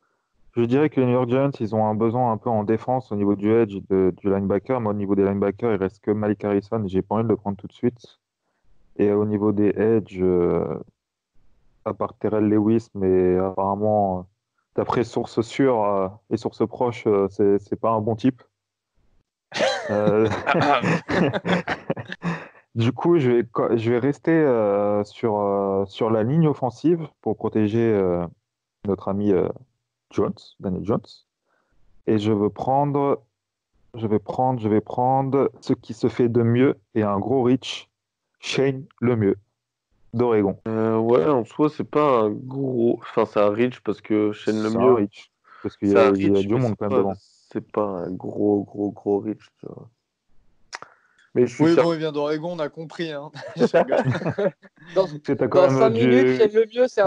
je dirais que les New York Giants, ils ont un besoin un peu en défense au niveau du edge, du linebacker, mais au niveau des linebackers, il reste que Malik Harrison, et j'ai pas envie de le prendre tout de suite. Et au niveau des edge, à part Terrell Lewis, mais apparemment, d'après sources sûres et sources proches, c'est pas un bon type. Euh, Du coup, je vais rester sur la ligne offensive pour protéger notre ami Daniel Jones. Et je vais prendre ce qui se fait de mieux et un gros reach, Shane Lemieux d'Oregon. Ouais, en soi, c'est pas un gros. Enfin, c'est un reach parce que Shane C'est un Lemieux, reach, parce c'est un il y a reach, du mais monde quand même devant. c'est pas un gros reach, tu vois. Mais je suis Oui, fier. bon, il vient d'Oregon, on a compris. Hein. Je rigole. Dans, Parce que t'as quand dans même 5 minutes, c'est le mieux, c'est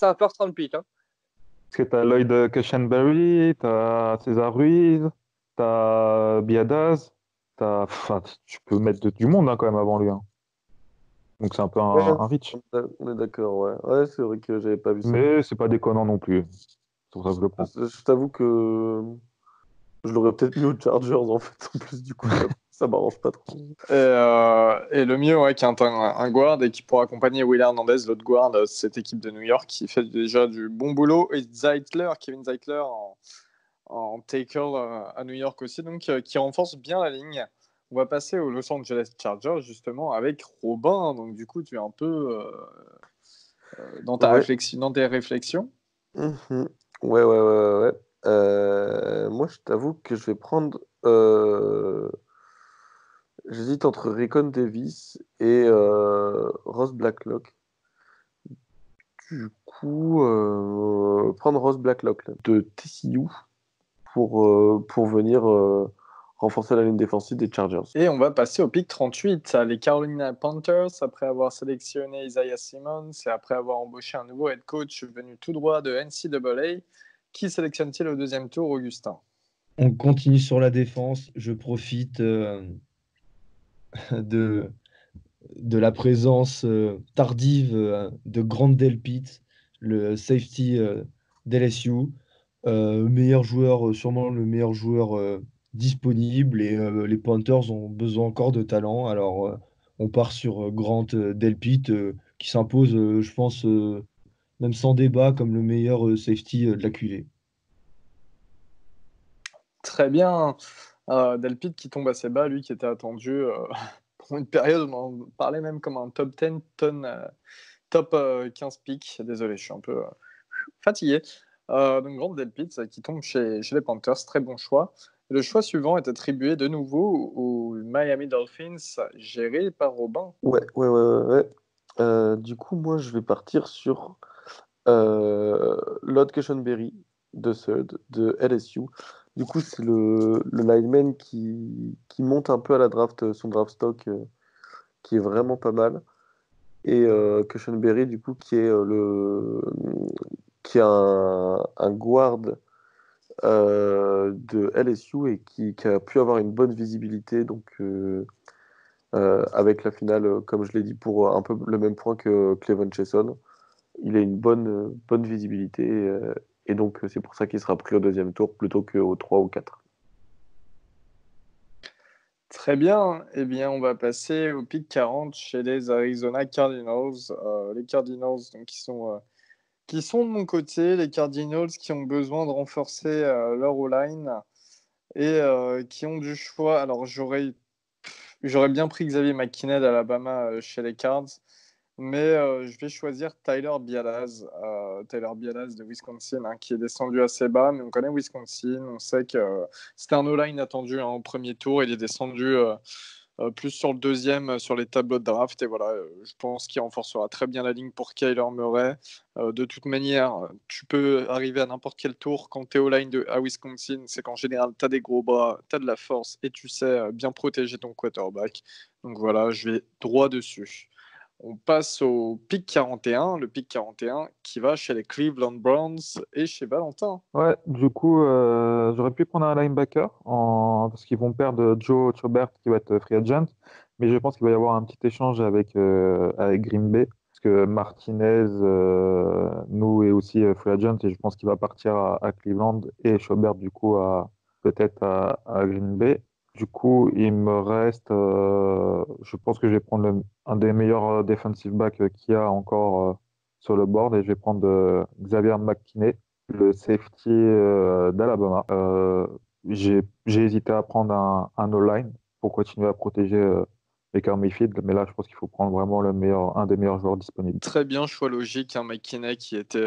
un first round pick. Hein. parce que t'as Lloyd Cushenberry, t'as César Ruiz, t'as Biadaz, enfin, tu peux mettre du monde hein, quand même avant lui. Hein. Donc c'est un peu Ouais, un reach. on est d'accord, ouais. Ouais, c'est vrai que j'avais pas vu ça. Mais c'est pas déconnant non plus. C'est pour ça que je le prends. Je t'avoue que je l'aurais peut-être mis aux Chargers en fait, en plus, du coup, ça m'arrange pas trop. Et le mieux, ouais, qui est un guard et qui pourra accompagner Will Hernandez, l'autre guard, cette équipe de New York qui fait déjà du bon boulot. Et Kevin Zeitler en tackle à New York aussi, donc qui renforce bien la ligne. On va passer aux Los Angeles Chargers justement avec Robin. Donc du coup, tu es un peu dans Ouais. dans tes réflexions. Mhm. Ouais. Moi, je t'avoue que je vais prendre. J'hésite entre Recon Davis et Ross Blacklock. Du coup, prendre Ross Blacklock là, de TCU pour venir renforcer la ligne défensive des Chargers. Et on va passer au pick 38, les Carolina Panthers, après avoir sélectionné Isaiah Simmons et après avoir embauché un nouveau head coach venu tout droit de NCAA. Qui sélectionne-t-il au deuxième tour, Augustin? On continue sur la défense. Je profite de, de la présence tardive de Grant Delpit, le safety d'LSU. Meilleur joueur, sûrement le meilleur joueur disponible. Et les Panthers ont besoin encore de talent. Alors, on part sur Grant Delpit qui s'impose, je pense, même sans débat, comme le meilleur safety de la QV. Très bien. Delpit qui tombe assez bas, lui qui était attendu pour une période où on parlait même comme un top 10, top 15 pick. Désolé, je suis un peu fatigué. Donc, Grant Delpit qui tombe chez les Panthers, très bon choix. Le choix suivant est attribué de nouveau aux Miami Dolphins, géré par Robin. Ouais. Du coup, moi, je vais partir sur Lord Cushenberry de Third, de LSU. Du coup, c'est le lineman qui monte un peu à la draft, son draft stock, qui est vraiment pas mal. Et Cushenberry, du coup, qui est un guard de LSU et qui a pu avoir une bonne visibilité. Donc, avec la finale, comme je l'ai dit, pour un peu le même point que Clevon Chesson, il a une bonne visibilité. Et donc, c'est pour ça qu'il sera pris au deuxième tour plutôt qu'au 3 ou 4. Très bien. Eh bien, on va passer au pick 40 chez les Arizona Cardinals. Les Cardinals, donc, qui sont de mon côté, les Cardinals qui ont besoin de renforcer leur O-line et qui ont du choix. Alors, j'aurais bien pris Xavier McKinney d'Alabama chez les Cards, mais je vais choisir Tyler Biadasz de Wisconsin, hein, qui est descendu assez bas, mais on connaît Wisconsin, on sait que c'était un O-line attendu hein, au premier tour, il est descendu plus sur le deuxième, sur les tableaux de draft. Et voilà, je pense qu'il renforcera très bien la ligne pour Kyler Murray. De toute manière, tu peux arriver à n'importe quel tour. Quand tu es au line à Wisconsin, c'est qu'en général, tu as des gros bras, tu as de la force et tu sais bien protéger ton quarterback. Donc voilà, je vais droit dessus. On passe au pick 41, le pick 41 qui va chez les Cleveland Browns et chez Valentin. Ouais, du coup, j'aurais pu prendre un linebacker parce qu'ils vont perdre Joe Schobert qui va être free agent, mais je pense qu'il va y avoir un petit échange avec Green Bay parce que Martinez, nous, est aussi free agent et je pense qu'il va partir à Cleveland et Schobert, du coup, peut-être à Green Bay. Du coup, il me reste, je pense que je vais prendre un des meilleurs defensive backs qu'il y a encore sur le board et je vais prendre Xavier McKinney, le safety d'Alabama. J'ai hésité à prendre un O-line pour continuer à protéger Baker Mayfield, mais là, je pense qu'il faut prendre vraiment un des meilleurs joueurs disponibles. Très bien, choix logique. Un McKinney qui était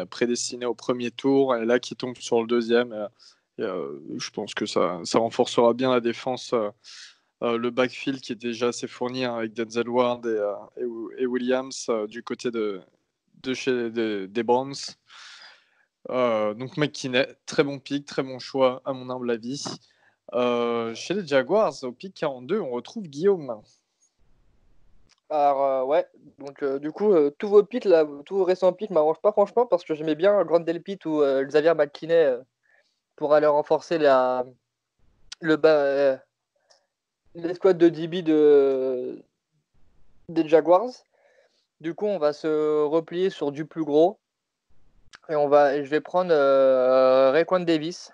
prédestiné au premier tour et là qui tombe sur le deuxième. Je pense que ça renforcera bien la défense. Le backfield qui est déjà assez fourni avec Denzel Ward et Williams du côté des Browns. Donc McKinney, très bon pick, très bon choix à mon humble avis. Chez les Jaguars, au pick 42, on retrouve Guillaume. Alors, ouais, donc du coup, tous vos picks, là, tous vos récents picks m'arrangent pas franchement parce que j'aimais bien Grandel Pitt ou Xavier McKinney pour aller renforcer le l'escouade de DB des Jaguars. Du coup, on va se replier sur du plus gros et je vais prendre Raekwon Davis,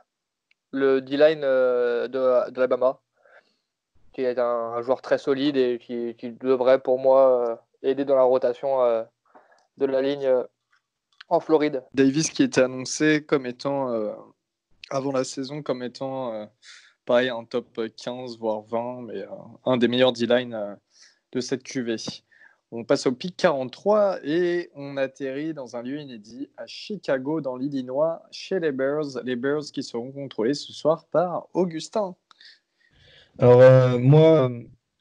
le D-line de l'Alabama, qui est un joueur très solide et qui devrait pour moi aider dans la rotation de la ligne en Floride. Davis qui était annoncé comme étant, avant la saison, comme étant pareil, un top 15, voire 20, mais un des meilleurs D-line de cette QV. On passe au pick 43 et on atterrit dans un lieu inédit à Chicago, dans l'Illinois, chez les Bears. Les Bears qui seront contrôlés ce soir par Augustin. Alors, moi,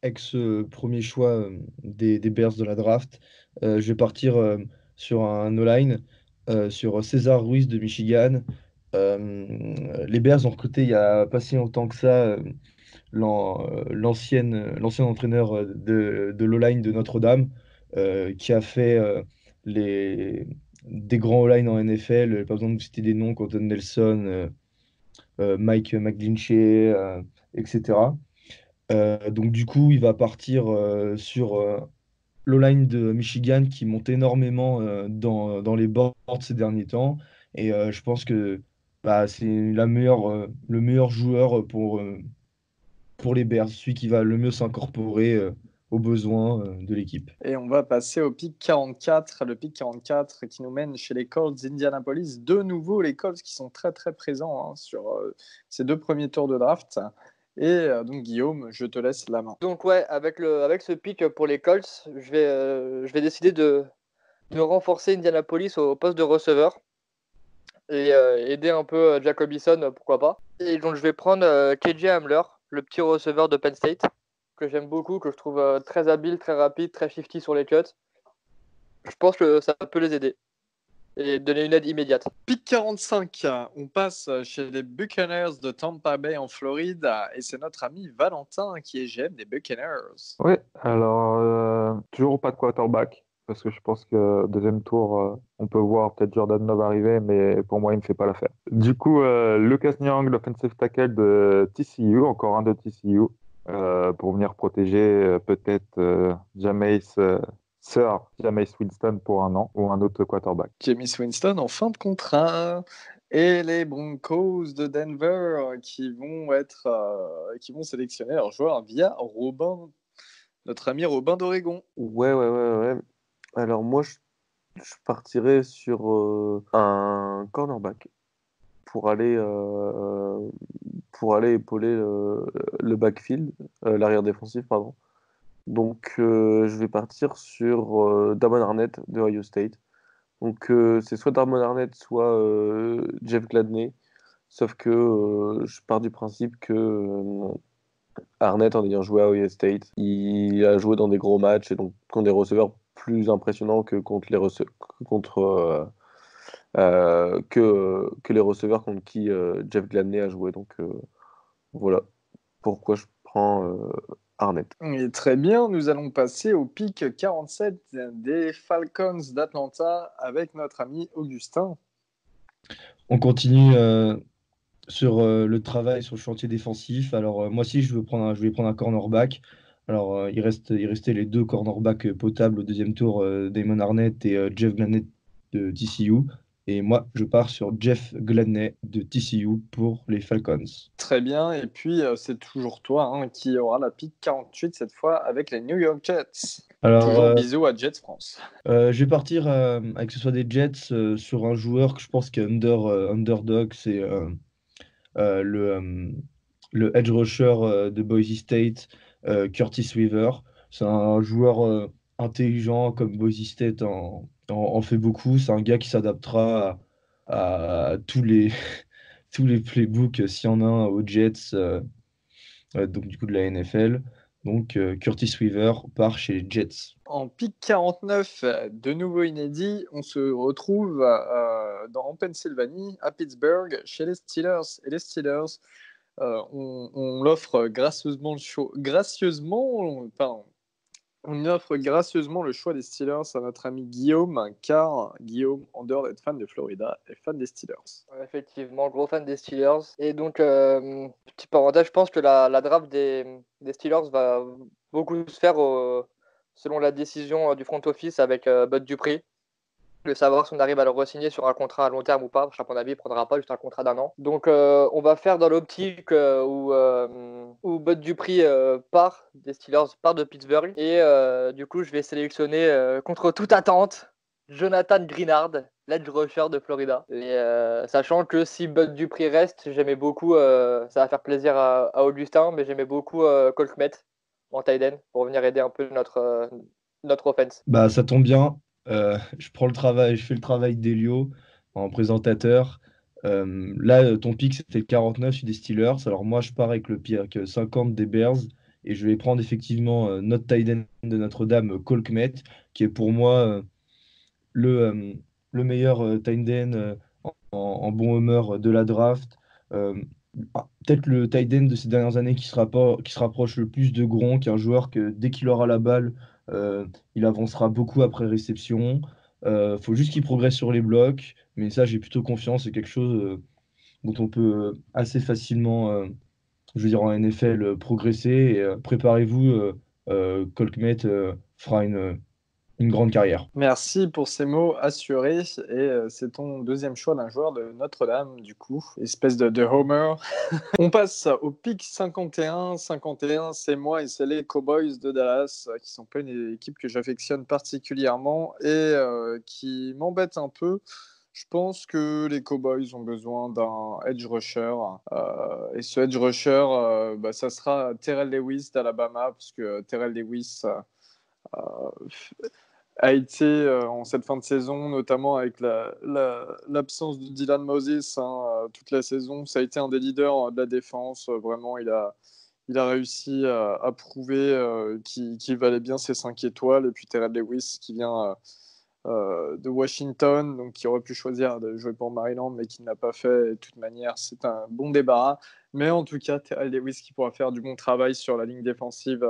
avec ce premier choix des Bears de la draft, je vais partir sur un O-line, sur César Ruiz de Michigan. Les Bears ont recruté il y a pas si longtemps que ça l'ancien entraîneur de l'O-line de Notre-Dame, qui a fait des grands O-line en NFL. Pas besoin de citer des noms, Quentin Nelson, Mike McGlinchey, etc. Donc du coup, il va partir sur l'O-line de Michigan qui monte énormément dans les boards ces derniers temps. Et je pense que c'est le meilleur joueur pour les Bears, celui qui va le mieux s'incorporer aux besoins de l'équipe. Et on va passer au pick 44, le pick 44 qui nous mène chez les Colts d'Indianapolis. De nouveau, les Colts qui sont très très présents sur ces deux premiers tours de draft. Et donc Guillaume, je te laisse la main. Donc ouais, avec ce pick pour les Colts, je vais décider de renforcer Indianapolis au poste de receveur et aider un peu Jacob Eason, pourquoi pas. Et donc je vais prendre KJ Hamler, le petit receveur de Penn State, que j'aime beaucoup, que je trouve très habile, très rapide, très shifty sur les cuts. Je pense que ça peut les aider et donner une aide immédiate. Pick 45, on passe chez les Buccaneers de Tampa Bay en Floride et c'est notre ami Valentin qui est GM des Buccaneers. Oui, alors toujours pas de quarterback parce que je pense que deuxième tour, on peut voir peut-être Jordan Love arriver, mais pour moi, il ne fait pas l'affaire. Du coup, Lucas Niang, l'offensive tackle de TCU, encore un de TCU, pour venir protéger peut-être Sir Jameis Winston pour un an ou un autre quarterback. Jameis Winston en fin de contrat. Et les Broncos de Denver qui vont sélectionner leurs joueurs via notre ami Robin d'Oregon. Ouais. Alors moi, je partirais sur un cornerback pour aller épauler le backfield, l'arrière défensif, pardon. Donc je vais partir sur Damon Arnett de Ohio State. Donc c'est soit Damon Arnett, soit Jeff Gladney. Sauf que je pars du principe que Arnett, en ayant joué à Ohio State, il a joué dans des gros matchs et donc contre des receveurs plus impressionnants que contre que les receveurs contre qui Jeff Gladney a joué. Donc voilà pourquoi je prends Arnett. Et très bien, nous allons passer au pick 47 des Falcons d'Atlanta avec notre ami Augustin. On continue sur le travail sur le chantier défensif. Alors, moi aussi, je vais prendre un cornerback. Alors, il restait les deux cornerbacks potables au deuxième tour, Damon Arnett et Jeff Gladney de TCU. Et moi, je pars sur Jeff Gladney de TCU pour les Falcons. Très bien, et puis c'est toujours toi qui aura la pick 48 cette fois avec les New York Jets. Alors, Toujours bisous à Jets France. je vais partir avec que ce soit des Jets sur un joueur que je pense qui est underdog, c'est le edge rusher de Boise State, Curtis Weaver. C'est un joueur intelligent comme Boise State en fait beaucoup. C'est un gars qui s'adaptera à tous les, tous les playbooks s'il y en a un aux Jets, donc du coup de la NFL. Donc Curtis Weaver part chez les Jets. En pick 49, de nouveau inédit, on se retrouve en Pennsylvanie, à Pittsburgh, chez les Steelers. Et les Steelers, on l'offre on offre gracieusement le choix des Steelers à notre ami Guillaume, car Guillaume, en dehors d'être fan de Florida, est fan des Steelers. Effectivement, gros fan des Steelers. Et donc, petit parenthèse, je pense que la draft des Steelers va beaucoup se faire selon la décision du front office avec Bud Dupree. De savoir si on arrive à le re-signer sur un contrat à long terme ou pas, parce qu'à mon avis, il ne prendra pas juste un contrat d'1 an. Donc, on va faire dans l'optique où Bud Dupree part des Steelers, part de Pittsburgh. Et du coup, je vais sélectionner contre toute attente Jonathan Greenard, l'edge rusher de Florida. Et sachant que si Bud Dupree reste, j'aimais beaucoup, ça va faire plaisir à Augustin, mais j'aimais beaucoup Cole Kmet en tight end pour venir aider un peu notre offense. Bah, ça tombe bien. Je fais le travail d'Elio en présentateur. Là, ton pick, c'était le 49, je suis des Steelers. Alors moi, je pars avec le pick 50 des Bears et je vais prendre effectivement notre tight end de Notre-Dame, Cole Kmet, qui est pour moi le meilleur tight end en bon humeur de la draft. Peut-être le tight end de ces dernières années qui se rapproche le plus de Gronk, un joueur que dès qu'il aura la balle, il avancera beaucoup après réception. Faut juste qu'il progresse sur les blocs, mais ça, j'ai plutôt confiance. C'est quelque chose dont on peut assez facilement, je veux dire, en NFL, progresser. Et préparez-vous, Cole Kmet fera une grande carrière. Merci pour ces mots assurés. Et c'est ton deuxième choix d'un joueur de Notre-Dame, du coup. Espèce de Homer. On passe au pick 51. 51, c'est moi et c'est les Cowboys de Dallas, qui sont pas une équipe que j'affectionne particulièrement et qui m'embête un peu. Je pense que les Cowboys ont besoin d'un edge rusher. Et ce edge rusher, ça sera Terrell Lewis d'Alabama, parce que Terrell Lewis a été en cette fin de saison, notamment avec l'absence de Dylan Moses toute la saison. Ça a été un des leaders de la défense. Vraiment, il a réussi à prouver qu'il valait bien ses 5 étoiles. Et puis Terrell Lewis qui vient de Washington, donc qui aurait pu choisir de jouer pour Maryland, mais qui ne l'a pas fait. Et de toute manière, c'est un bon débarras. Mais en tout cas, Terrell Lewis qui pourra faire du bon travail sur la ligne défensive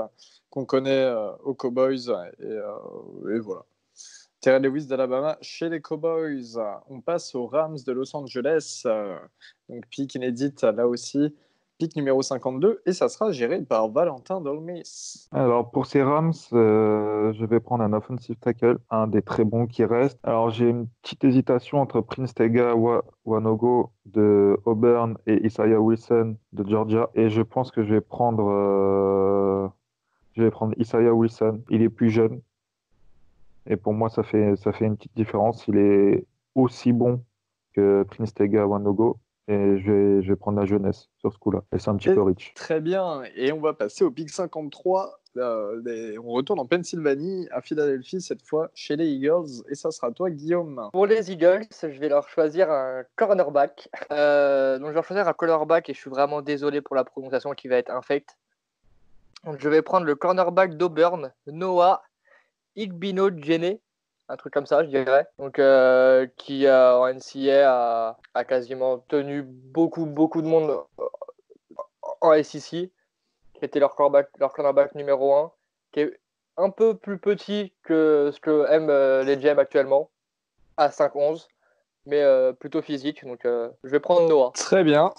qu'on connaît aux Cowboys. Et voilà. Terrell Lewis d'Alabama chez les Cowboys. On passe aux Rams de Los Angeles. Donc, pick inédite là aussi. Pick numéro 52. Et ça sera géré par Valentin Dolmis. Alors, pour ces Rams, je vais prendre un offensive tackle, un des très bons qui reste. Alors, j'ai une petite hésitation entre Prince Tega Wanogo de Auburn et Isaiah Wilson de Georgia. Et je pense que je vais prendre Isaiah Wilson. Il est plus jeune. Et pour moi, ça fait une petite différence. Il est aussi bon que Prince Tega Wanogo. Et je vais prendre la jeunesse sur ce coup-là. Et c'est un petit peu rich. Très bien. Et on va passer au pick 53. On retourne en Pennsylvanie, à Philadelphie, cette fois, chez les Eagles. Et ça sera toi, Guillaume. Pour les Eagles, je vais leur choisir un cornerback. Donc, je vais leur choisir un cornerback et je suis vraiment désolé pour la prononciation qui va être infecte. Donc, je vais prendre le cornerback d'Auburn, Noah Igbinoghene, un truc comme ça, je dirais. Donc, qui en NCAA a quasiment tenu beaucoup de monde en SEC, qui était leur cornerback numéro 1, qui est un peu plus petit que ce que aiment les GM actuellement, à 5'11", mais plutôt physique. Donc, je vais prendre Noah. Très bien.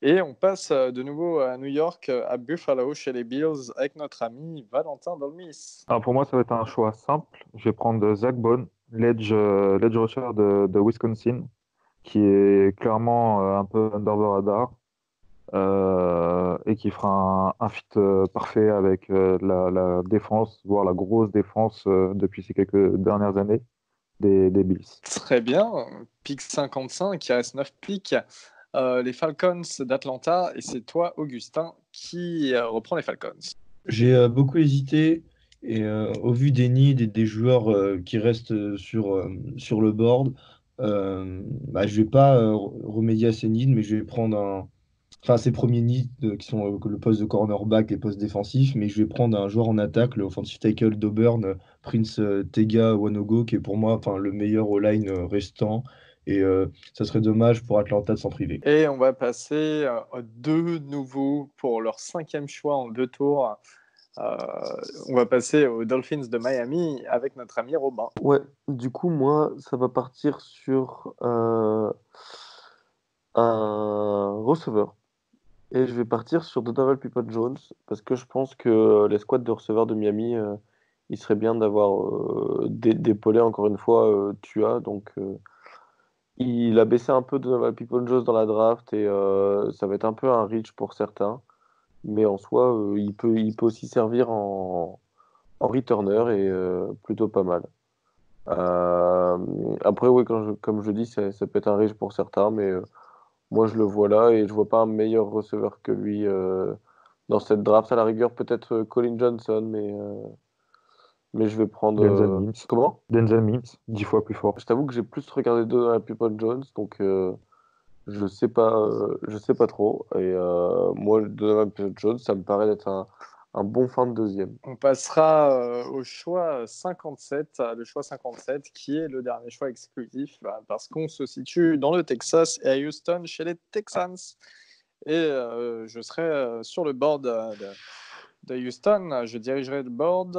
Et on passe de nouveau à New York, à Buffalo, chez les Bills, avec notre ami Valentin Dolmis. Alors pour moi, ça va être un choix simple. Je vais prendre Zach Bone, l'edge rusher de Wisconsin, qui est clairement un peu under the radar et qui fera un fit parfait avec la défense, voire la grosse défense depuis ces quelques dernières années des Bills. Très bien. Pick 55, il reste 9 picks. Les Falcons d'Atlanta, et c'est toi, Augustin, qui reprend les Falcons. J'ai beaucoup hésité et au vu des needs et des joueurs qui restent sur le board, je vais pas remédier à ces needs, mais je vais prendre ces premiers needs qui sont le poste de cornerback et poste défensif, mais je vais prendre un joueur en attaque, le offensive tackle d'Auburn, Prince Tega Wanogo, qui est pour moi le meilleur all-line restant. Et ça serait dommage pour Atlanta de s'en priver. Et on va passer de nouveau pour leur 5e choix en 2 tours. On va passer aux Dolphins de Miami avec notre ami Robin. Ouais, du coup, moi, ça va partir sur un receveur. Et je vais partir sur Donovan Peoples-Jones parce que je pense que les squads de receveurs de Miami, il serait bien d'avoir d'épaulé encore une fois Tua. Donc, il a baissé un peu Donovan Peoples-Jones dans la draft et ça va être un peu un reach pour certains. Mais en soi, il peut aussi servir en returner et plutôt pas mal. Après, oui, comme je dis, ça peut être un reach pour certains, mais moi je le vois là et je vois pas un meilleur receveur que lui dans cette draft. À la rigueur, peut-être Colin Johnson, mais je vais prendre. Denzel Mims. Comment? Denzel Mims, 10 fois plus fort. Je t'avoue que j'ai plus regardé Donovan Peoples-Jones, donc je sais pas trop. Et moi, Donovan Peoples-Jones, ça me paraît d'être un bon fin de deuxième. On passera au choix 57, le choix 57 qui est le dernier choix exclusif parce qu'on se situe dans le Texas et à Houston chez les Texans. Et je serai sur le board de Houston. Je dirigerai le board.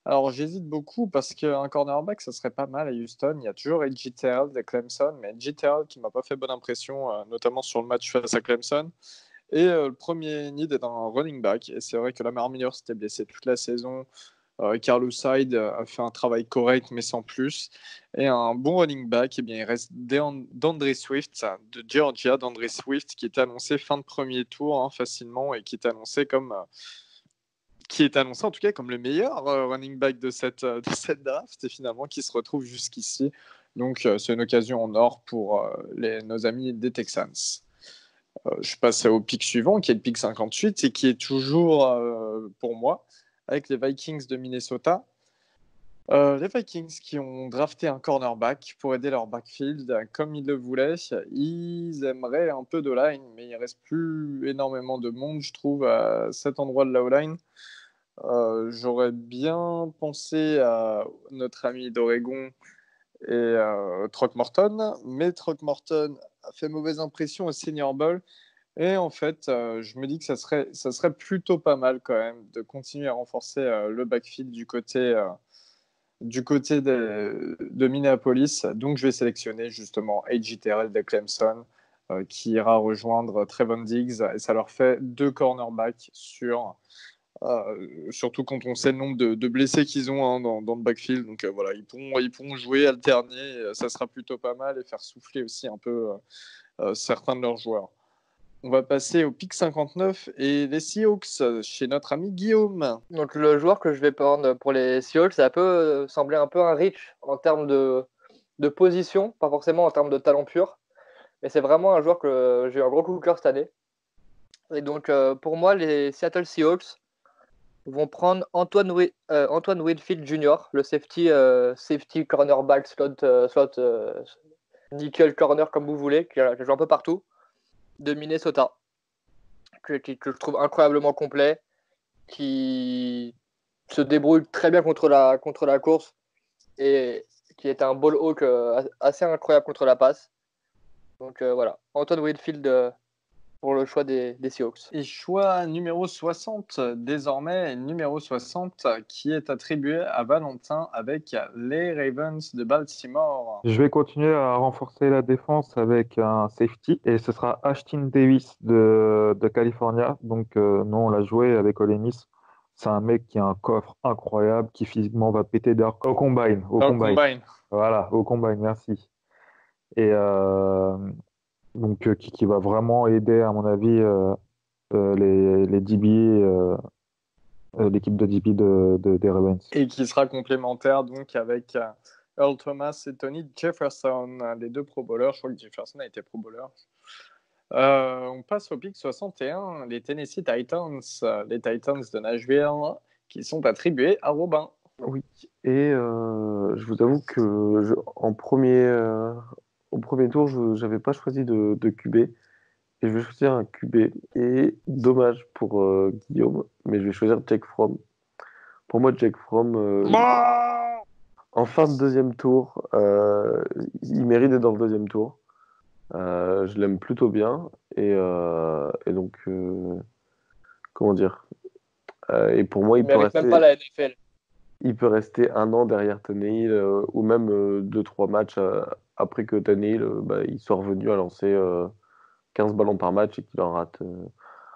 Alors j'hésite beaucoup parce qu'un cornerback, ça serait pas mal à Houston. Il y a toujours A.J. Terrell de Clemson, mais A.J. Terrell qui m'a pas fait bonne impression, notamment sur le match face à Clemson. Et le premier need est un running back. Et c'est vrai que Lamar Miller s'était blessé toute la saison. Carlos Hyde a fait un travail correct, mais sans plus. Et un bon running back, eh bien, il reste d'Andre Swift, de Georgia, d'Andre Swift, qui est annoncé fin de premier tour facilement et qui est annoncé en tout cas comme le meilleur running back de cette draft et finalement qui se retrouve jusqu'ici. Donc c'est une occasion en or pour nos amis des Texans. Je passe au pick suivant, qui est le pick 58, et qui est toujours, pour moi, avec les Vikings de Minnesota. Les Vikings qui ont drafté un cornerback pour aider leur backfield comme ils le voulaient. Ils aimeraient un peu de line, mais il ne reste plus énormément de monde, je trouve, à cet endroit de la O-line. J'aurais bien pensé à notre ami d'Oregon et Throckmorton, mais Throckmorton a fait mauvaise impression au Senior Bowl. Et en fait, je me dis que ça serait plutôt pas mal quand même de continuer à renforcer le backfield du côté de Minneapolis. Donc, je vais sélectionner justement A.J. Terrell de Clemson qui ira rejoindre Trevon Diggs. Et ça leur fait 2 cornerbacks surtout quand on sait le nombre de blessés qu'ils ont dans le backfield. Donc voilà, ils pourront jouer, alterner. Ça sera plutôt pas mal et faire souffler aussi un peu certains de leurs joueurs. On va passer au pick 59 et les Seahawks chez notre ami Guillaume. Donc le joueur que je vais prendre pour les Seahawks, ça peut sembler un peu un reach en termes de position, pas forcément en termes de talent pur, mais c'est vraiment un joueur que j'ai eu un gros coup de cœur cette année. Et donc pour moi, les Seattle Seahawks vont prendre Antoine Winfield Jr., le safety cornerback, slot nickel corner comme vous voulez, qui joue un peu partout, de Minnesota, que je trouve incroyablement complet, qui se débrouille très bien contre la course et qui est un ball hawk assez incroyable contre la passe. Donc voilà, Antoine Winfield pour le choix des Seahawks. Et choix numéro 60, désormais numéro 60, qui est attribué à Valentin avec les Ravens de Baltimore. Je vais continuer à renforcer la défense avec un safety et ce sera Ashton Davis de California. Donc, nous, on l'a joué avec Ole Miss. C'est un mec qui a un coffre incroyable, qui physiquement va péter d'ailleurs au combine. Combine. Voilà, au combine, merci. Et donc, qui va vraiment aider, à mon avis, les DB, l'équipe de DB des Ravens. Et qui sera complémentaire donc avec Earl Thomas et Tony Jefferson, les deux Pro Bowlers. Je crois que Jefferson a été Pro Bowler. On passe au pick 61, les Tennessee Titans, les Titans de Nashville, qui sont attribués à Robin. Oui, et je vous avoue que au premier tour, je n'avais pas choisi de QB, et je vais choisir un QB, et dommage pour Guillaume, mais je vais choisir Jake Fromm. Pour moi, Jake Fromm, en fin de deuxième tour, il mérite d'être dans le deuxième tour. Je l'aime plutôt bien, et donc, comment dire, et pour moi, Il mérite même pas la NFL. Il peut rester 1 an derrière Tannehill ou même 2-3 matchs après que Tannehill il soit revenu à lancer 15 ballons par match et qu'il en rate.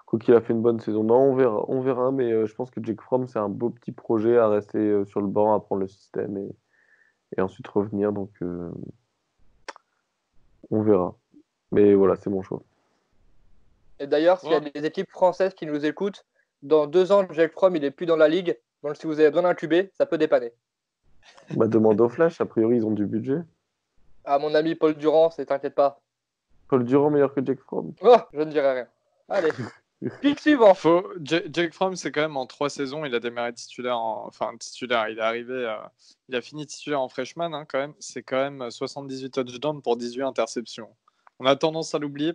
Quoi qu'il a fait une bonne saison. Non, on verra, mais je pense que Jake Fromm, c'est un beau petit projet à rester sur le banc, apprendre le système et ensuite revenir. Donc, on verra. Mais voilà, c'est mon choix. Et d'ailleurs, s'il y a des équipes françaises qui nous écoutent, dans 2 ans, Jake Fromm, il n'est plus dans la ligue. Donc, si vous avez besoin d'un QB, ça peut dépanner. Demande au Flash, a priori, ils ont du budget. À mon ami Paul Durand, t'inquiète pas. Paul Durand meilleur que Jake Fromm. Oh, je ne dirai rien. Allez, pick suivant. Jake Fromm, c'est quand même en 3 saisons, il a démarré titulaire, il est arrivé, il a fini titulaire en freshman, quand même. C'est quand même 78 touchdowns pour 18 interceptions. On a tendance à l'oublier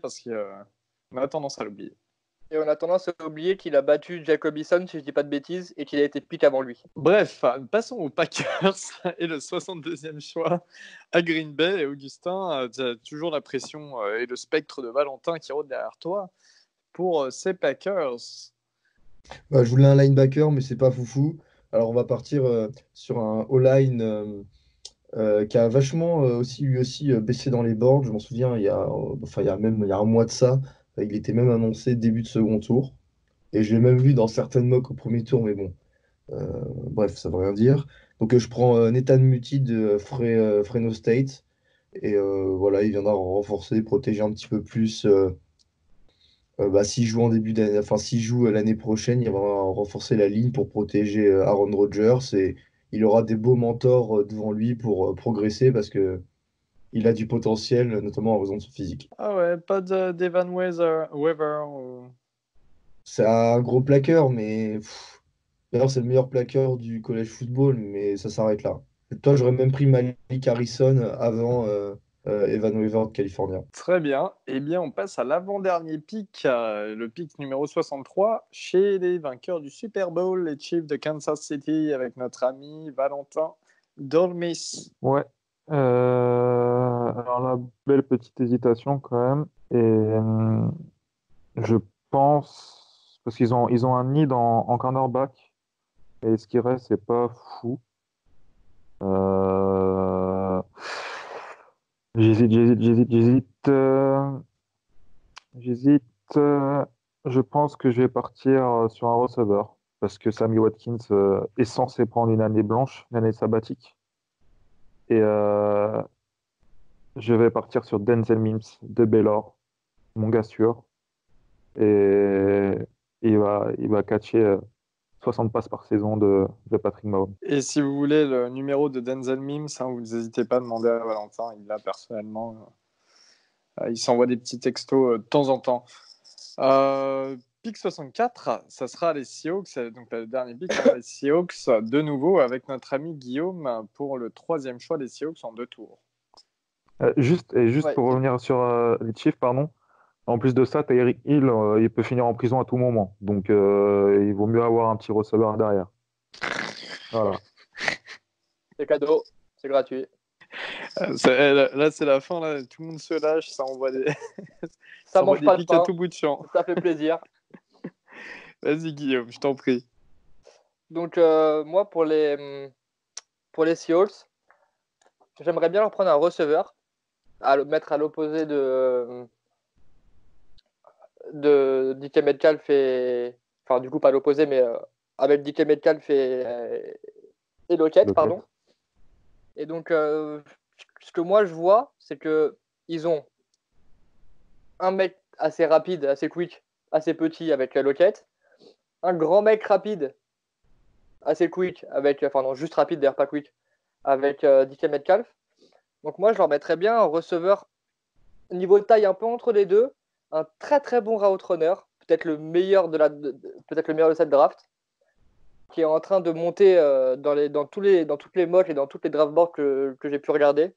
Et on a tendance à oublier qu'il a battu Jacob Eason, si je dis pas de bêtises, et qu'il a été pick avant lui. Bref, passons aux Packers et le 62e choix à Green Bay. Et Augustin, tu as toujours la pression et le spectre de Valentin qui rôde derrière toi pour ces Packers. Je voulais un linebacker, mais c'est pas foufou. Alors on va partir sur un O-line qui a vachement lui aussi baissé dans les boards. Je m'en souviens, il y a un mois de ça, il était même annoncé début de second tour. Et je l'ai même vu dans certaines mocks au premier tour, mais bon, bref, ça veut rien dire. Donc je prends Nathan Muti de Fresno State. Et voilà, il viendra renforcer, protéger un petit peu plus. S'il joue en début d'année, enfin s'il joue l'année prochaine, il va renforcer la ligne pour protéger Aaron Rodgers et il aura des beaux mentors devant lui pour progresser parce que il a du potentiel, notamment en raison de son physique. Ah ouais, pas d'Evan Weaver. C'est un gros plaqueur, mais d'ailleurs c'est le meilleur plaqueur du college football, mais ça s'arrête là. Et toi, j'aurais même pris Malik Harrison avant Evan Weaver de California. Très bien. Eh bien, on passe à l'avant-dernier pick, le pick numéro 63, chez les vainqueurs du Super Bowl, les Chiefs de Kansas City, avec notre ami Valentin Dolmis. Ouais. Alors la belle petite hésitation quand même. Et je pense, parce qu'ils ont un need en cornerback, et ce qui reste, c'est pas fou. J'hésite. Je pense que je vais partir sur un receveur, parce que Sammy Watkins est censé prendre une année blanche, une année sabbatique. Et je vais partir sur Denzel Mims de Baylor, mon gars sûr. Et il va catcher 60 passes par saison de Patrick Mahomes. Et si vous voulez le numéro de Denzel Mims, vous n'hésitez pas à demander à Valentin, il l'a personnellement. Il s'envoie des petits textos de temps en temps. Pick 64, ça sera les Seahawks, donc le dernier pick, les Seahawks de nouveau avec notre ami Guillaume pour le 3e choix des Seahawks en 2 tours. Juste pour revenir sur les Chiefs, pardon. En plus de ça, Tyreek Hill, il peut finir en prison à tout moment. Donc, il vaut mieux avoir un petit receveur derrière. Voilà. C'est cadeau, c'est gratuit. Là, c'est la fin. Là. Tout le monde se lâche. Ça envoie des, Ça ça envoie mange des pas de pics à pain, tout bout de champ. ça fait plaisir. Vas-y, Guillaume, je t'en prie. Donc, moi, pour les Seahawks, j'aimerais bien leur prendre un receveur, à le mettre à l'opposé de DK Metcalf et. Enfin, du coup, pas à l'opposé, mais avec DK Metcalf et Lockett, pardon. Et donc, ce que moi je vois, c'est que ils ont un mec assez rapide, assez quick, assez petit avec Lockett, un grand mec rapide, assez quick avec, enfin non, juste rapide d'ailleurs pas quick, avec DK Metcalf. Donc moi je leur mettrais bien un receveur niveau de taille un peu entre les deux, un très très bon route runner, peut-être le meilleur peut-être le meilleur de cette draft, qui est en train de monter dans toutes les mocks et dans toutes les draft boards que j'ai pu regarder.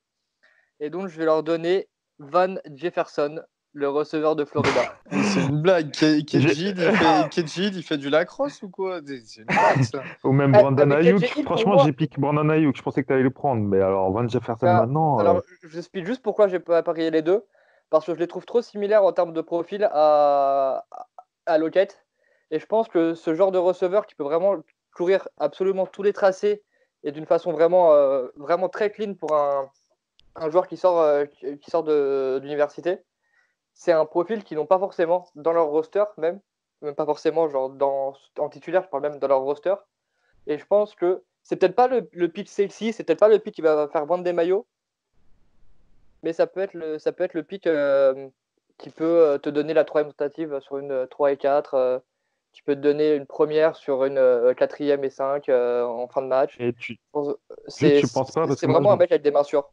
Et donc, je vais leur donner Van Jefferson, le receveur de Florida. C'est une blague. Kedjid, il fait du lacrosse ou quoi? C'est une blague, ça. Ou même Brandon Avec Ayuk. KJ Hill, pour Franchement, moi, j'ai piqué Brandon Ayuk. Je pensais que tu allais le prendre. Mais alors, Van Jefferson bah, maintenant. alors, je explique juste pourquoi j'ai pas parié les deux. Parce que je les trouve trop similaires en termes de profil à Lockett. Et je pense que ce genre de receveur qui peut vraiment courir absolument tous les tracés et d'une façon vraiment très clean pour un joueur qui sort d'université, c'est un profil qu'ils n'ont pas forcément dans leur roster, même pas forcément genre en titulaire, je parle même dans leur roster. Et je pense que c'est peut-être pas le pick sexy, c'est peut-être pas le pick qui va faire vendre des maillots, mais ça peut être le pick qui peut te donner la troisième tentative sur une 3 et 4, qui peut te donner une première sur une quatrième et 5 en fin de match. Et juste, C'est tu penses pas, parce c'est que moi, vraiment un mec avec des mains sûres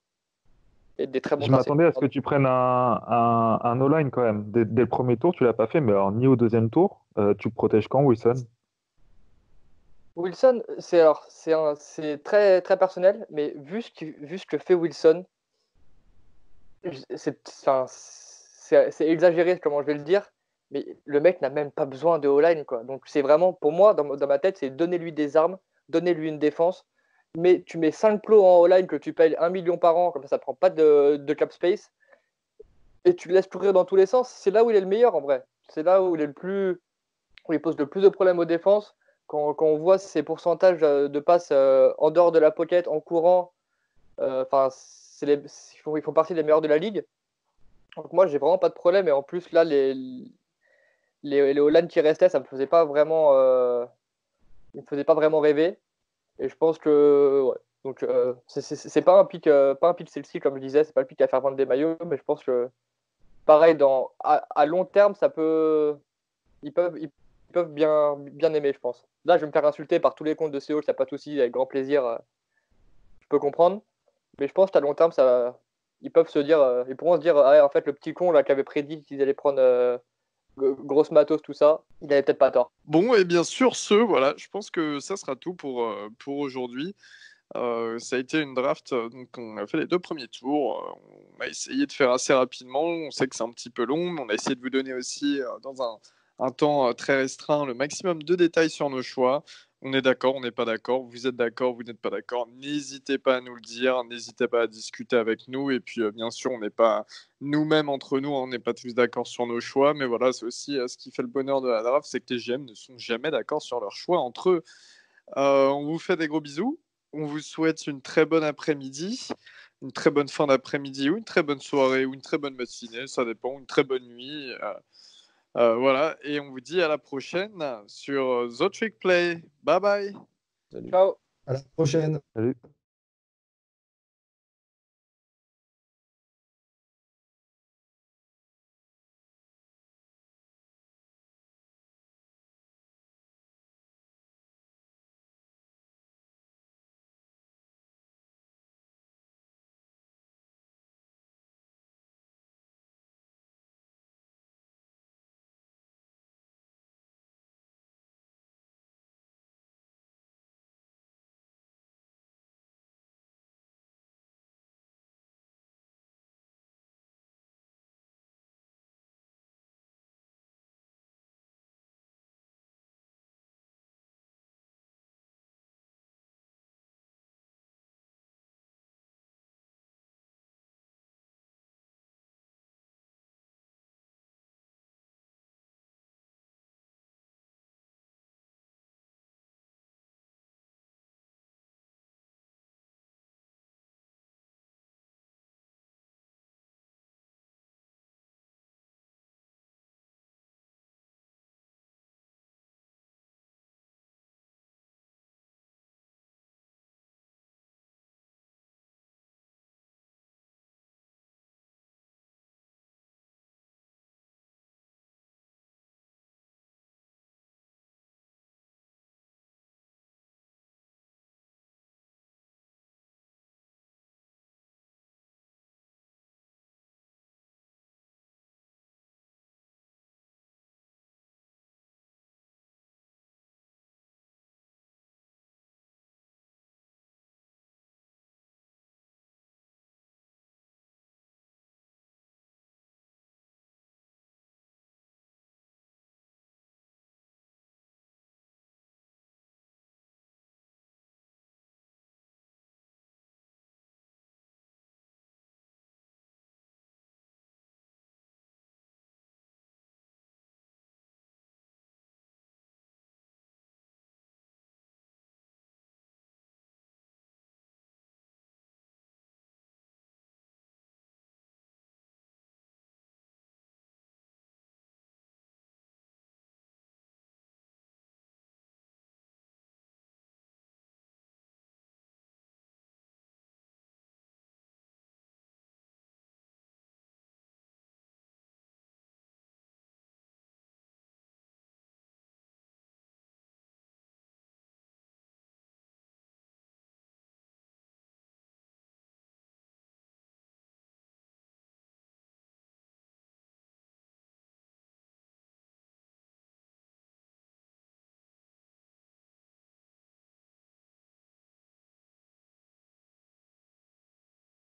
et des très bons je tracés. m'attendais à ce que Pardon. tu prennes un O-line quand même. Dès le premier tour, tu l'as pas fait. Mais alors, ni au deuxième tour, tu protèges quand, Wilson? Wilson, c'est très, très personnel, mais vu ce que fait Wilson, c'est exagéré comment je vais le dire, mais le mec n'a même pas besoin de O-line, quoi. Donc c'est vraiment, pour moi, dans ma tête, c'est donner-lui des armes, donner-lui une défense, mais tu mets 5 plots en O-line que tu payes 1 million par an, comme ça prend pas de cap space, et tu le laisses courir dans tous les sens. C'est là où il est le meilleur, en vrai. C'est là où où il pose le plus de problèmes aux défenses. Quand on voit ses pourcentages de passes en dehors de la pocket, en courant, enfin, ils font partie des meilleurs de la ligue. Donc moi, j'ai vraiment pas de problème. Et en plus, là, les O-line qui restaient, ça me faisait pas vraiment rêver. Et je pense que, ouais. Donc, c'est pas un pick sexy, comme je disais. C'est pas le pick à faire vendre des maillots. Mais je pense que, pareil, à long terme, ils peuvent bien aimer, je pense. Là, je vais me faire insulter par tous les comptes de CO, qu'il n'y a pas de souci, avec grand plaisir. Je peux comprendre. Mais je pense qu'à long terme, ils peuvent se dire, ils pourront se dire, ah, en fait, le petit con là qui avait prédit qu'ils allaient prendre grosse matos, tout ça, il avait peut-être pas tort. Bon, et bien sûr, voilà, je pense que ça sera tout pour aujourd'hui. Ça a été une draft, donc on a fait les 2 premiers tours. On a essayé de faire assez rapidement. On sait que c'est un petit peu long, mais on a essayé de vous donner aussi, dans un temps très restreint, le maximum de détails sur nos choix. On est d'accord, on n'est pas d'accord. Vous êtes d'accord, vous n'êtes pas d'accord. N'hésitez pas à nous le dire. N'hésitez pas à discuter avec nous. Et puis, bien sûr, on n'est pas nous-mêmes entre nous, on n'est pas tous d'accord sur nos choix. Mais voilà, c'est aussi ce qui fait le bonheur de la draft, c'est que les GM ne sont jamais d'accord sur leurs choix entre eux. On vous fait des gros bisous. On vous souhaite une très bonne après-midi, une très bonne fin d'après-midi ou une très bonne soirée ou une très bonne matinée, ça dépend, une très bonne nuit. Voilà, et on vous dit à la prochaine sur The Trick Play. Bye bye. Salut. Ciao. À la prochaine. Salut.